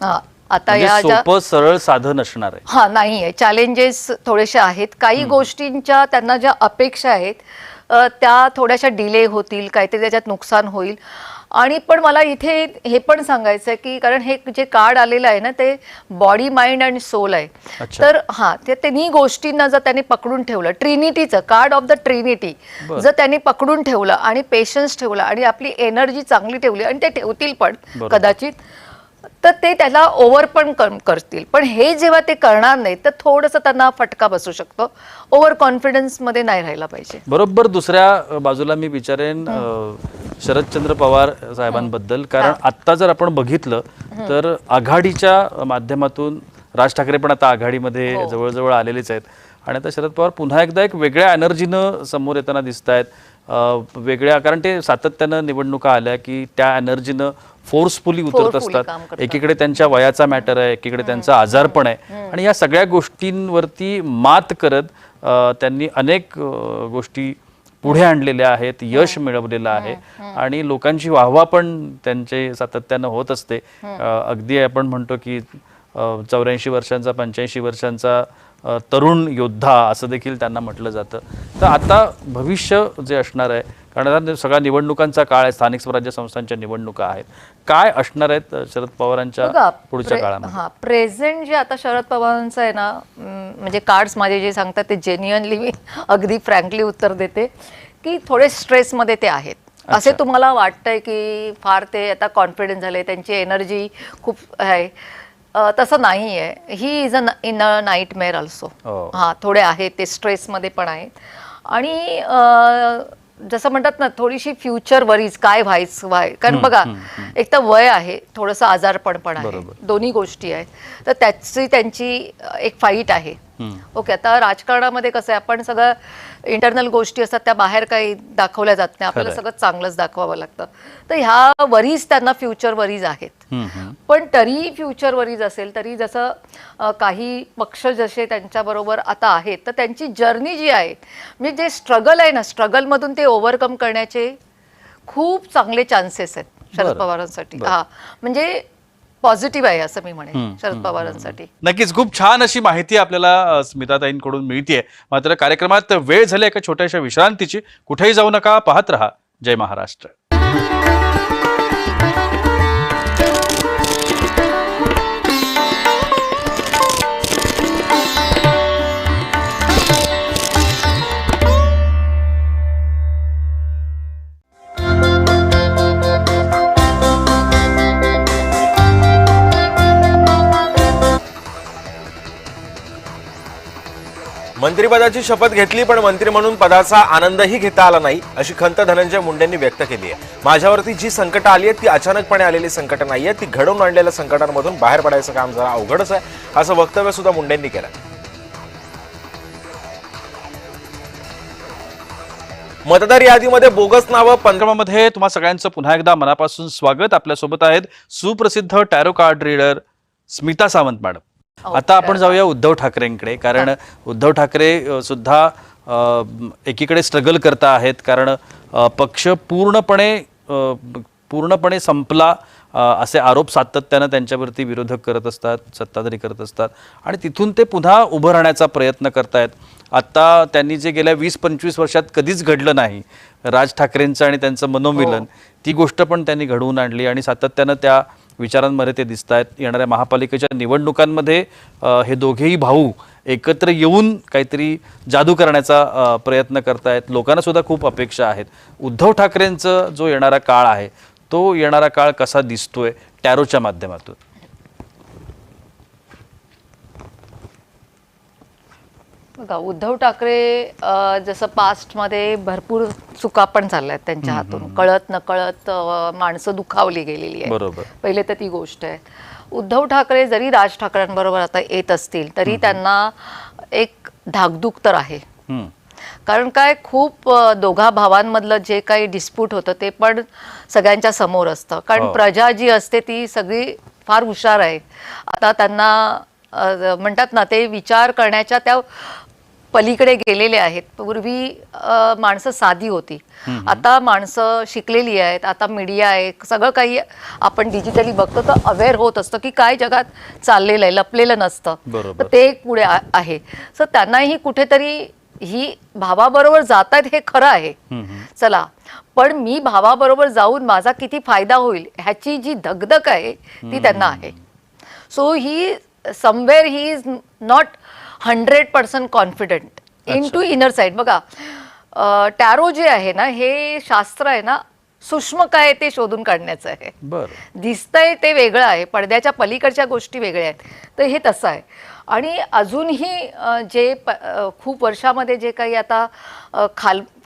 हां, आता या सोपं सरळ साधं नसणार आहे. हा, नाही आहे, चॅलेंजेस थोडेसे आहेत. काही गोष्टींच्या त्यांना ज्या अपेक्षा आहेत त्या थोड्याशा डिले होतील, काहीतरी त्याच्यात नुकसान होईल. आणि पण मला इथे हे पण सांगायचं आहे की कारण हे जे कार्ड आलेलं आहे ना ते बॉडी, माइंड आणि सोल आहे. तर हा, ते तिन्ही गोष्टींना जर त्यांनी पकडून ठेवलं, ट्रिनिटीचं कार्ड ऑफ द ट्रिनिटी जर त्यांनी पकडून ठेवलं आणि पेशन्स ठेवला आणि आपली एनर्जी चांगली ठेवली, आणि ते ठेवतील पण कदाचित, तर ते त्याला ओव्हर पण करतील. पण हे जेव्हा ते करणार नाही तर थोडंसं त्यांना फटका बसू शकतो. ओव्हर कॉन्फिडन्समध्ये नाही राहायला पाहिजे. बरोबर. दुसऱ्या बाजूला मी विचारेन शरदचंद्र पवार साहेबांबद्दल. कारण आत्ता जर आपण बघितलं तर आघाडीच्या माध्यमातून राज ठाकरे पण आता आघाडीमध्ये जवळजवळ आलेलेच आहेत. आणि आता शरद पवार पुन्हा एकदा एक वेगळ्या एनर्जीनं समोर येताना दिसत आहेत. वेगळ्या, कारण ते सातत्यानं निवडणुका आल्या की त्या एनर्जीनं फोर्सफुली उतरत असतात. एकीकडे त्यांच्या वयाचा मॅटर आहे, एकीकडे त्यांचा आजारपण आहे. आणि या सगळ्या गोष्टींवरती मात करत त्यांनी अनेक गोष्टी पुढे आणलेल्या आहेत, यश मिळवलेलं आहे आणि लोकांची वाहवा पण त्यांचे सातत्यानं होत असते. अगदी आपण म्हणतो की 84 वर्षांचा, 85 वर्षांचा तरुण योद्धा असं देखील त्यांना म्हटलं जातं. तर आता भविष्य जे असणार आहे, कारण आता सगळ्या निवडणुकांचा काळ आहे, स्थानिक स्वराज्य संस्थांच्या निवडणुका आहेत, काय असणार आहेत शरद पवारांच्या पुढच्या काळामध्ये? हा, प्रेझेंट जे आता शरद पवारांचं आहे ना, म्हणजे कार्ड्स माझे जे सांगतात ते जेन्युअनली मी अगदी फ्रँकली उत्तर देते की थोडे स्ट्रेसमध्ये ते आहेत. असे तुम्हाला वाटतंय की फार ते आता कॉन्फिडन्स झाले, त्यांची एनर्जी खूप आहे, तसं नाही आहे. He is in a nightmare also. हां, थोडे आहेत ते स्ट्रेसमध्ये पण आहेत. आणि जसं म्हणतात ना, थोडीशी फ्युचर वरीज काय कारण बघा, एक तर वय आहे, थोडंसं आजारपण पण आहे, दोन्ही गोष्टी आहेत. तर त्यांची एक फाईट आहे. ओके, आता राजकारणामध्ये कसं आहे, आपण सगळं इंटरनल गोष्टी असतात त्या बाहेर काही दाखवल्या जात नाही, आपल्याला सगळं चांगलंच दाखवावं लागतं. तर ह्या वरीज त्यांना फ्युचर वरीज आहेत. पण तरी फ्युचर वरीज असेल तरी जसं काही पक्ष जसे त्यांच्याबरोबर आता आहेत, तर त्यांची जर्नी जी आहे, म्हणजे जे स्ट्रगल आहे ना, स्ट्रगलमधून ते ओव्हरकम करण्याचे खूप चांगले चान्सेस आहेत शरद पवारांसाठी. हा, म्हणजे पॉझिटिव्ह आहे असं मी म्हणेन शरद पवारांसाठी. नक्कीच खूप छान अशी माहिती आपल्याला स्मिताताईंकडून मिळतेय. मात्र कार्यक्रमात वेळ झाली एका छोट्याशा विश्रांतीची. कुठेही जाऊ नका, पाहत रहा जय महाराष्ट्र. मंत्रिपदाची शपथ घेतली पण मंत्री म्हणून पदाचा आनंदही घेता आला नाही अशी खंत धनंजय मुंडेंनी व्यक्त केली आहे. माझ्यावरती जी संकटं आली आहेत ती अचानकपणे आलेली संकटं नाही आहेत, ती घडवून आणलेल्या संकटांमधून बाहेर पडायचं काम जरा अवघडच आहे असं वक्तव्य सुद्धा मुंडेंनी केलं. मतदार यादीमध्ये बोगस नावं कार्यक्रमामध्ये तुम्हा सगळ्यांचं पुन्हा एकदा मनापासून स्वागत. आपल्यासोबत आहेत सुप्रसिद्ध tarot card reader Smita Sawant madam. आता आपण जाऊया उद्धव ठाकरेंकडे, कारण उद्धव ठाकरे सुद्धा एकीकडे स्ट्रगल करता आहेत, कारण पक्ष पूर्णपणे संपला असे आरोप सातत्यानं त्यांच्यावरती विरोधक करत असतात, सत्ताधारी करत असतात, आणि तिथून ते पुन्हा उभं राहण्याचा प्रयत्न करतायत. आता त्यांनी जे गेल्या 20-25 वर्षात कधीच घडलं नाही, राज ठाकरेंचं आणि त्यांचं मनोमिलन, ती गोष्ट पण त्यांनी घडवून आणली आणि सातत्यानं त्या विचारांमध्ये ते दिसत आहेत. येणाऱ्या महापालिकेच्या निवडणुकांमध्ये हे दोघेही भाऊ एकत्र येऊन काहीतरी जादू करण्याचा प्रयत्न करतायत. लोकांना सुद्धा खूप अपेक्षा आहेत. उद्धव ठाकरेंचा जो येणारा काळ आहे तो येणारा काळ कसा दिसतोय टॅरोच्या माध्यमातून? बघा, उद्धव ठाकरे जसं पास्टमध्ये भरपूर चुका पण झाल्या आहेत त्यांच्या हातून, कळत नकळत माणसं दुखावली गेलेली आहे. बरोबर. पहिले तर ती गोष्ट आहे. उद्धव ठाकरे जरी राज ठाकरेंबरोबर आता येत असतील तरी त्यांना एक धाकधूक तर आहे. कारण काय, खूप दोघा भावांमधलं जे काही डिस्प्यूट होतं ते पण सगळ्यांच्या समोर असतं. कारण प्रजा जी असते ती सगळी फार हुशार आहे. आता त्यांना म्हणतात ना, ते विचार करण्याच्या त्या पलीकडे गेलेले आहेत. पूर्वी माणसं साधी होती, आता माणसं शिकलेली आहेत, आता मीडिया आहे, सगळं काही आपण डिजिटली बघतो तर अवेअर होत असतं की काय जगात चाललेलं आहे, लपलेलं नसतं. तर ते एक पुढे आहे. सो त्यांनाही कुठेतरी ही भावाबरोबर जात आहेत हे खरं आहे. चला, पण मी भावाबरोबर जाऊन माझा किती फायदा होईल ह्याची जी धगधग आहे ती त्यांना आहे. So he somewhere he is not 100% confident in to inner side. बघा, टॅरो जे आहे ना, हे शास्त्र आहे ना, सूक्ष्म काय ते शोधून काढण्याचं आहे. दिसतंय ते वेगळं आहे, पडद्याच्या पलीकडच्या गोष्टी वेगळ्या आहेत. तर हे तसं आहे. आणि अजूनही जे खूप वर्षामध्ये जे काही आता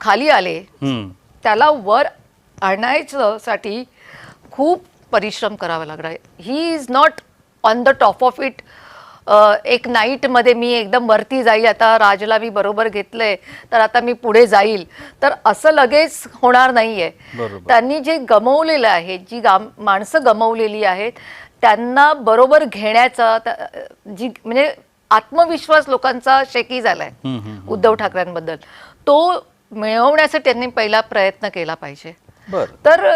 खाली आले त्याला वर आणण्यासाठी खूप परिश्रम करावा लागला. ही is not on the top of it. एक नाईटमध्ये मी एकदम वरती जाईल, आता राजला मी बरोबर घेतलंय तर आता मी पुढे जाईल, तर असं लगेच होणार नाहीये. त्यांनी जे गमवलेलं आहे, जी माणसं गमवलेली आहेत त्यांना बरोबर घेण्याचा जी म्हणजे आत्मविश्वास लोकांचा शेकी झालाय उद्धव ठाकरेंबद्दल, तो मिळवण्यासाठी त्यांनी पहिला प्रयत्न केला पाहिजे. तर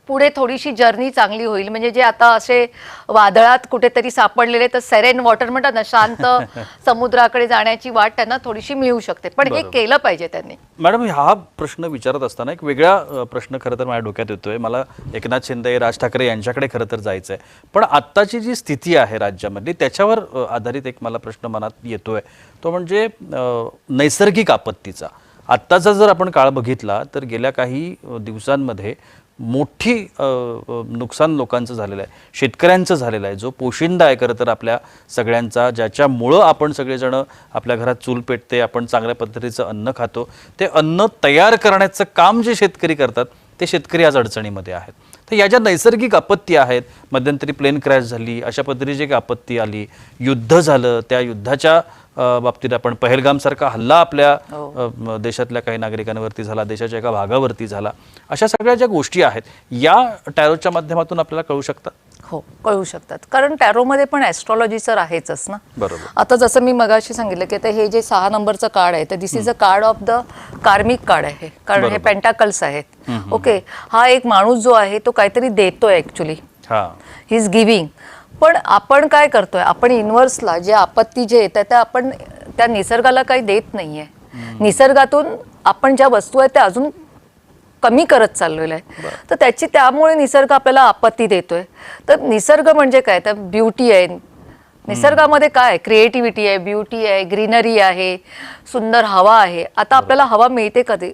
पुढे थोडीशी जर्नी चांगली होईल. म्हणजे जे आता असे वादळात कुठेतरी सापडलेले, तर सेरेन वॉटर म्हणतात ना, शांत समुद्राकडे जाण्याची वाट त्यांना थोडीशी मिळू शकते. पण हे केलं पाहिजे त्यांनी. मॅडम, हा प्रश्न विचारत असताना एक वेगळा प्रश्न खरं तर माझ्या डोक्यात येतोय. मला एकनाथ शिंदे, राज ठाकरे यांच्याकडे खरं तर जायचं आहे, पण आत्ताची जी स्थिती आहे राज्यामधली त्याच्यावर आधारित एक मला प्रश्न मनात येतोय, तो म्हणजे नैसर्गिक आपत्तीचा. आत्ताचा जर आपण काळ बघितला तर गेल्या काही दिवसांमध्ये मोठी नुकसान लोकांचं झालेलं आहे, शेतकऱ्यांचं झालेलं आहे, जो पोशिंदा आहे खरं तर आपल्या सगळ्यांचा, ज्याच्यामुळं आपण सगळेजण आपल्या घरात चूल पेटते, आपण चांगल्या पद्धतीचं अन्न खातो. ते अन्न तयार करण्याचं काम जे शेतकरी करतात ते शेतकरी आज अडचणीमध्ये आहेत. तर या ज्या नैसर्गिक आपत्ती आहेत, मध्यंतरी प्लेन क्रॅश झाली, अशा पद्धतीची एक आपत्ती आली, युद्ध झालं, त्या युद्धाच्या बाबतीत आपण पहलगामसारखा हल्ला आपल्या देशातल्या काही नागरिकांवरती झाला, देशाच्या एका भागावरती झाला, अशा सगळ्या ज्या गोष्टी आहेत या टॅरोच्या माध्यमातून आपल्याला कळू शकतात. हो, कळू शकतात. कारण टॅरोमध्ये पण ॲस्ट्रॉलॉजीचं आहेच ना. बरोबर. आता जसं मी मगाशी सांगितलं की आता हे जे 6 नंबरचं कार्ड आहे तर this is a card of the karmic card आहे, कारण हे पेंटाकल्स आहेत. ओके, हा एक माणूस जो आहे तो काहीतरी देतोय ऍक्च्युली, ही इज गिव्हिंग. पण आपण काय करतोय, आपण युनिव्हर्सला जे आपत्ती जे येतात त्या आपण त्या निसर्गाला काही देत नाहीये. निसर्गातून आपण ज्या वस्तू आहेत त्या अजून कमी करत चाललेलं आहे. तर त्यामुळे निसर्ग आपल्याला आपत्ती देतोय. तर निसर्ग म्हणजे काय, तर ब्युटी आहे. निसर्गामध्ये काय, क्रिएटिव्हिटी आहे, ब्युटी आहे, ग्रीनरी आहे, सुंदर हवा आहे. आता आपल्याला हवा मिळते कधी,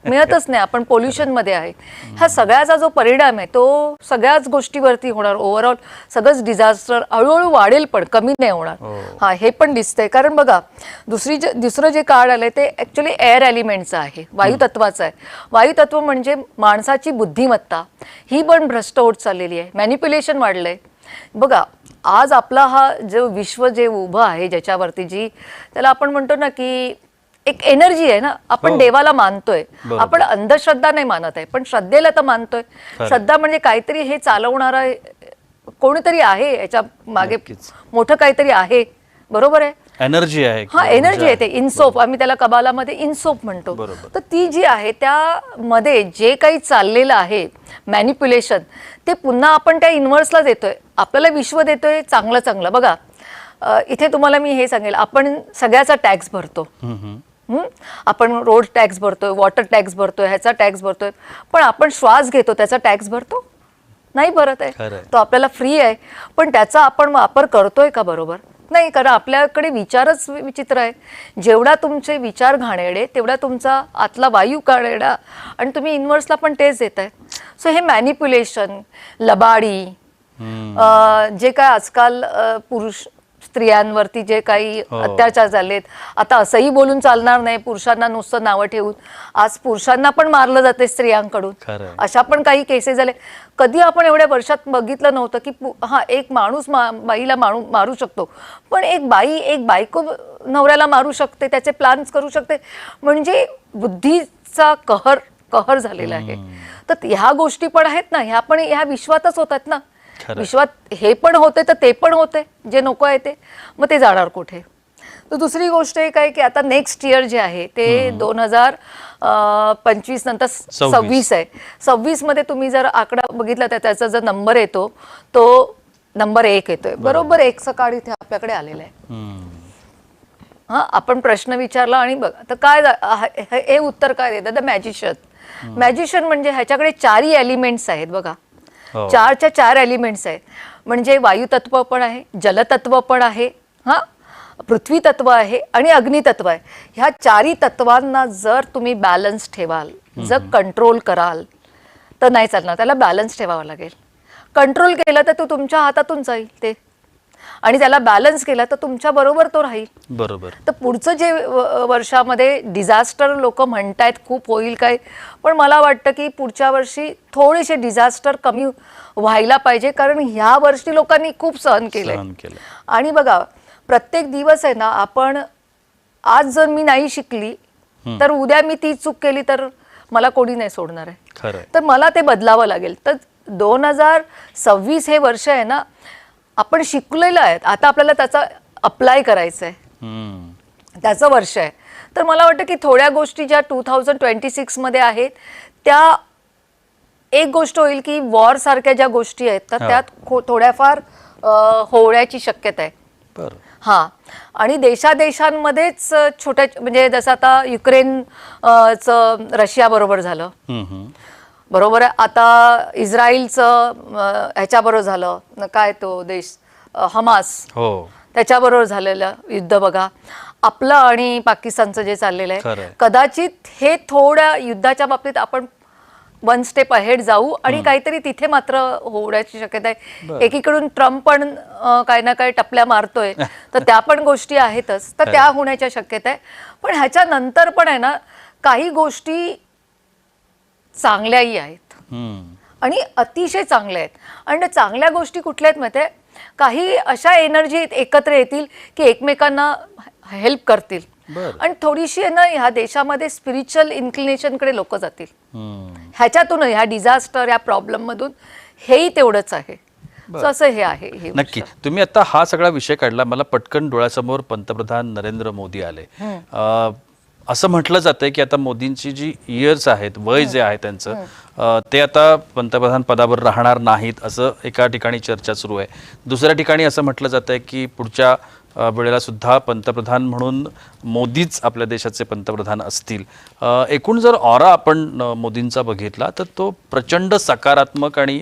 मिळतच नाही. आपण पोल्युशनमध्ये आहे. ह्या सगळ्याचा जो परिणाम आहे तो सगळ्याच गोष्टीवरती होणार. ओव्हरऑल सगळंच डिझास्टर हळूहळू वाढेल पण कमी नाही होणार. हा हे पण दिसतंय. कारण बघा दुसरं जे कार्ड आलंय ते ऍक्च्युली एअर एलिमेंटचं आहे, वायुतत्वाचं आहे. वायुतत्व म्हणजे माणसाची बुद्धिमत्ता ही पण भ्रष्ट होत चाललेली आहे. मॅनिप्युलेशन वाढलंय. बघा आज आपला हा जो विश्व जे उभं आहे ज्याच्यावरती जी त्याला आपण म्हणतो ना की एक एनर्जी आहे ना. आपण देवाला मानतोय. आपण अंधश्रद्धा नाही मानत आहे पण श्रद्धेला तर मानतोय. श्रद्धा म्हणजे काहीतरी हे चालवणारा कोणीतरी आहे, याच्या मागे मोठं काहीतरी आहे. बरोबर आहे. एनर्जी आहे. हा एनर्जी आहे. ते इनसोफ आम्ही त्याला कबालामध्ये इनसोफ म्हणतो. तर ती जी आहे त्यामध्ये जे काही चाललेलं आहे मॅनिप्युलेशन ते पुन्हा आपण त्या इन्व्हर्सला देतोय. आपल्याला विश्व देतोय चांगलं चांगलं. बघा इथे तुम्हाला मी हे सांगेल, आपण सगळ्याचा टॅक्स भरतो. आपण रोड टॅक्स भरतोय, वॉटर टॅक्स भरतोय, ह्याचा टॅक्स भरतोय, पण आपण श्वास घेतो त्याचा टॅक्स भरतो नाही भरत आहे. तो आपल्याला फ्री आहे पण त्याचा आपण वापर करतोय का? बरोबर नाही. कारण आपल्याकडे विचारच विचित्र आहे. जेवढा तुमचे विचार घाणेरडे तेवढा तुमचा आतला वायू घाणेरडा आणि तुम्ही इन्व्हर्सला पण तेच देताय. सो हे मॅनिप्युलेशन, लबाडी, जे काय आजकाल पुरुष स्त्रियांवरती जे काही अत्याचार झालेत. आता असंही बोलून चालणार नाही पुरुषांना नुसतं नावं ठेवून. आज पुरुषांना पण मारलं जाते स्त्रियांकडून. अशा पण काही केसेस झाले. कधी आपण एवढ्या वर्षात बघितलं नव्हतं की हा एक माणूस बाईला मारू शकतो पण एक बायको नवऱ्याला मारू शकते, त्याचे प्लॅन्स करू शकते. म्हणजे बुद्धीचा कहर झालेला आहे. तर ह्या गोष्टी पण आहेत ना, ह्या पण ह्या विश्वातच होतात ना. विश्वात हे पण होते तर ते पण होते जे नको आहे ते. मग ते जाणार कुठे? तर दुसरी गोष्ट एक आहे की आता नेक्स्ट इयर जे आहे ते 2025 नंतर 26 आहे. 26 मध्ये तुम्ही जर आकडा बघितला तर त्याचा जर नंबर येतो तो नंबर 1 येतोय. बरोबर 1चं कार्ड इथे आपल्याकडे आलेलं आहे. हा आपण प्रश्न विचारला आणि बघा तर काय हे उत्तर काय देतं? The magician. मॅजिशियन म्हणजे ह्याच्याकडे 4 एलिमेंट्स आहेत. बघा 4च्या 4 एलिमेंट्स आहेत. म्हणजे वायुतत्व पण आहे, जलतत्व पण आहे, हा पृथ्वी तत्व आहे आणि अग्नितत्व आहे. ह्या 4 तत्वांना जर तुम्ही बॅलन्स ठेवाल, जर कंट्रोल कराल तर नाही चालणार. त्याला बॅलन्स ठेवावा लागेल. कंट्रोल केलं तर तो तुमच्या हातातून जाईल ते आणि त्याला बॅलन्स केला तर तुमच्या बरोबर तो राहील. बरोबर. तर पुढचं जे वर्षामध्ये डिझास्टर लोक म्हणतायत खूप होईल काय, पण मला वाटतं की पुढच्या वर्षी थोडेसे डिझास्टर कमी व्हायला पाहिजे. कारण ह्या वर्षी लोकांनी खूप सहन केलंय. आणि बघा प्रत्येक दिवस आहे ना, आपण आज जर मी नाही शिकली तर उद्या मी ती चूक केली तर मला कोणी नाही सोडणार आहे. तर मला ते बदलावं लागेल. तर 2026 हे वर्ष आहे ना, आपण शिकलेलं आहे. आता आपल्याला त्याचा अप्लाय करायचं आहे. त्याचं वर्ष आहे. तर मला वाटतं की थोड्या गोष्टी ज्या 2026 मध्ये आहेत त्या एक गोष्ट होईल की वॉर सारख्या ज्या गोष्टी आहेत तर त्यात थोड्याफार होण्याची शक्यता आहे. हा आणि देशांमध्येच छोट्या म्हणजे जसं आता युक्रेनचं रशिया बरोबर झालं. बरोबर आहे. आता इस्रायलचं ह्याच्याबरोबर झालं काय तो देश हमास, त्याच्याबरोबर झालेलं युद्ध बघा. आपलं आणि पाकिस्तानचं जे चाललेलं आहे कदाचित हे थोड्या युद्धाच्या बाबतीत आपण 1 स्टेप अहेड जाऊ आणि काहीतरी तिथे मात्र होण्याची शक्यता आहे. एकीकडून ट्रम्प पण काही ना काही टपल्या मारतोय तर त्या पण गोष्टी आहेतच. तर त्या होण्याच्या शक्यता आहे. पण ह्याच्या नंतर पण आहे ना काही गोष्टी चांगल्याही आहेत आणि अतिशय चांगल्या आहेत. आणि चांगल्या गोष्टी कुठल्या आहेत माहिती आहे? काही अशा एनर्जी एकत्र येतील की एकमेकांना हेल्प करतील आणि थोडीशी ना ह्या देशामध्ये स्पिरिच्युअल इन्क्लिनेशनकडे लोक जातील. ह्याच्यातून ह्या डिझास्टर या प्रॉब्लेम मधून हेही तेवढंच आहे. असं हे आहे. नक्की. तुम्ही आता हा सगळा विषय काढला, मला पटकन डोळ्यासमोर पंतप्रधान नरेंद्र मोदी आले. असं म्हटलं जातंय की आता मोदींची जी इयर्स आहेत, वय जे आहे त्यांचं, ते आता पंतप्रधान पदावर राहणार नाहीत असं एका ठिकाणी चर्चा सुरू आहे. दुसऱ्या ठिकाणी असं म्हटलं जातंय की पुढच्या वेळेला सुद्धा पंतप्रधान म्हणून मोदीच आपल्या देशाचे पंतप्रधान असतील. एकूण जर ऑरा आपण मोदींचा बघितला तर तो प्रचंड सकारात्मक आणि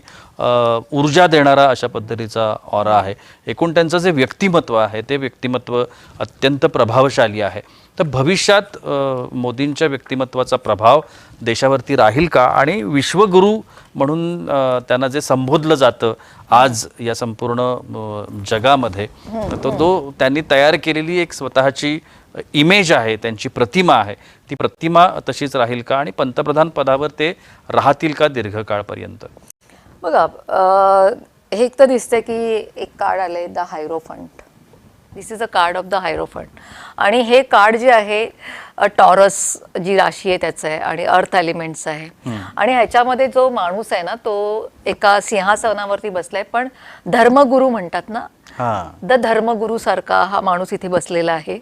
ऊर्जा देणारा अशा पद्धतीचा ऑरा आहे. एकूण त्यांचं जे व्यक्तिमत्व आहे ते व्यक्तिमत्व अत्यंत प्रभावशाली आहे. तर भविष्यात मोदींच्या व्यक्तिमत्वाचा प्रभाव देशावरती राहील का? आणि विश्वगुरू म्हणून त्यांना जे संबोधलं जातं आज या संपूर्ण जगामध्ये, तो त्यांनी तयार केलेली एक स्वतःची इमेज आहे, त्यांची प्रतिमा आहे, ती प्रतिमा तशीच राहील का? आणि पंतप्रधान पदावर ते राहतील का दीर्घकाळपर्यंत? बघा, हे एक तर दिसतंय की एक कार्ड आलंय the hierophant. This is a card of the hierophant. आणि हे कार्ड जे आहे टॉरस जी राशी आहे त्याचं आहे आणि अर्थ एलिमेंट्स आहे. आणि ह्याच्यामध्ये जो माणूस आहे ना तो एका सिंहासनावरती बसलाय, पण धर्मगुरू म्हणतात ना, द धर्मगुरू सारखा हा माणूस इथे बसलेला आहे.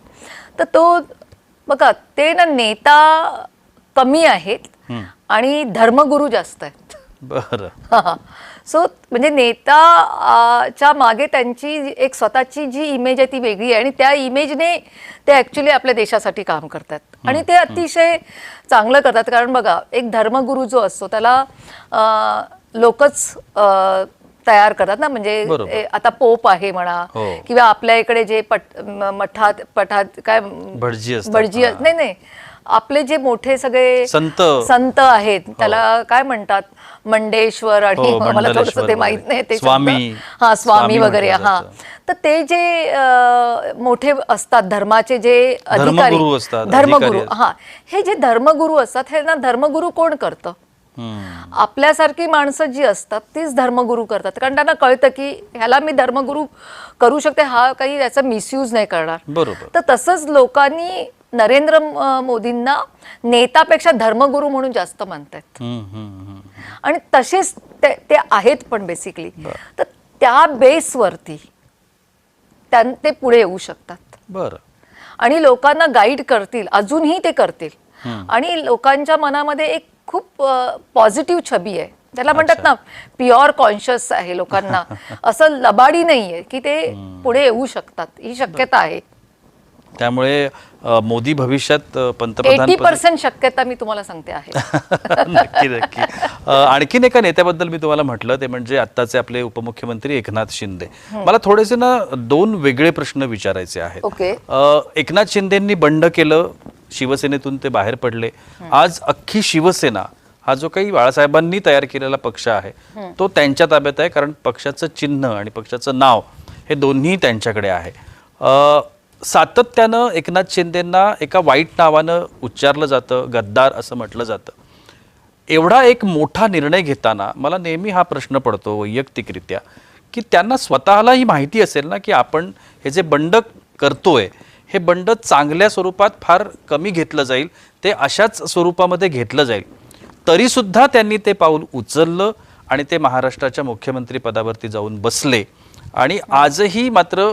तर तो बघा, ते ना नेता कमी आहेत आणि धर्मगुरू जास्त आहेत. बरं. सो म्हणजे नेताच्या मागे त्यांची एक स्वतःची जी इमेज आहे ती वेगळी आहे आणि त्या इमेजने ते ॲक्च्युली आपल्या देशासाठी काम करतात आणि ते अतिशय चांगलं करतात. कारण बघा, एक धर्मगुरू जो असतो त्याला लोकच तयार करतात ना. म्हणजे आता पोप आहे म्हणा, किंवा आपल्या इकडे जे पठात काय भटजी नाही, आपले जे मोठे सगळे संत आहेत त्याला काय म्हणतात, मंडेश्वर आणि मला थोडंसं ते माहित नाही ते स्वामी वगैरे. तर ते जे मोठे असतात धर्माचे जे अधिकारी धर्मगुरू, हे जे धर्मगुरू असतात हे ना धर्मगुरू कोण करतं? आपल्यासारखी माणसं जी असतात तीच धर्मगुरू करतात. कारण त्यांना कळतं की ह्याला मी धर्मगुरू करू शकते, हा काही याचा मिसयूज नाही करणार. बरोबर. तर तसंच लोकांनी नरेंद्र मोदींना नेतापेक्षा धर्मगुरू म्हणून जास्त मानतात आणि तसेच ते आहेत पण बेसिकली. तर त्या बेसवरती ते पुढे येऊ शकतात. बरं. आणि लोकांना गाईड करतील, अजूनही ते करतील. आणि लोकांच्या मनामध्ये एक खूप पॉझिटिव्ह छबी आहे. त्याला म्हणतात ना प्युअर कॉन्शियस आहे लोकांना, असं लबाडी नाहीये की ते पुढे येऊ शकतात. ही शक्यता आहे. त्यामुळे मोदी भविष्यात पंतप्रधान 80% शक्यता मी तुम्हाला सांगते आहे. नक्की नक्की. आणखीन एका नेत्याबद्दल मी तुम्हाला म्हटलं ते म्हणजे आत्ताचे आपले उपमुख्यमंत्री एकनाथ शिंदे. मला थोडेसे ना दोन वेगळे प्रश्न विचारायचे आहेत. ओके. एकनाथ शिंदेंनी बंड केलं, शिवसेनेतून ते बाहेर पडले. आज अख्खी शिवसेना हा जो काही बाळासाहेबांनी तयार केलेला पक्ष आहे तो त्यांच्या ताब्यात आहे, कारण पक्षाचं चिन्ह आणि पक्षाचं नाव हे दोन्ही त्यांच्याकडे आहे. सातत्यानं एकनाथ शिंदेंना एका वाईट नावानं उच्चारलं जातं, गद्दार असं म्हटलं जातं. एवढा एक मोठा निर्णय घेताना मला नेहमी हा प्रश्न पडतो वैयक्तिकरित्या की त्यांना स्वतःलाही माहिती असेल ना की आपण हे जे बंड करतोय हे बंड चांगल्या स्वरूपात फार कमी घेतलं जाईल, ते अशाच स्वरूपामध्ये घेतलं जाईल, तरीसुद्धा त्यांनी ते पाऊल उचललं आणि ते महाराष्ट्राच्या मुख्यमंत्री पदावरती जाऊन बसले. आणि आजही मात्र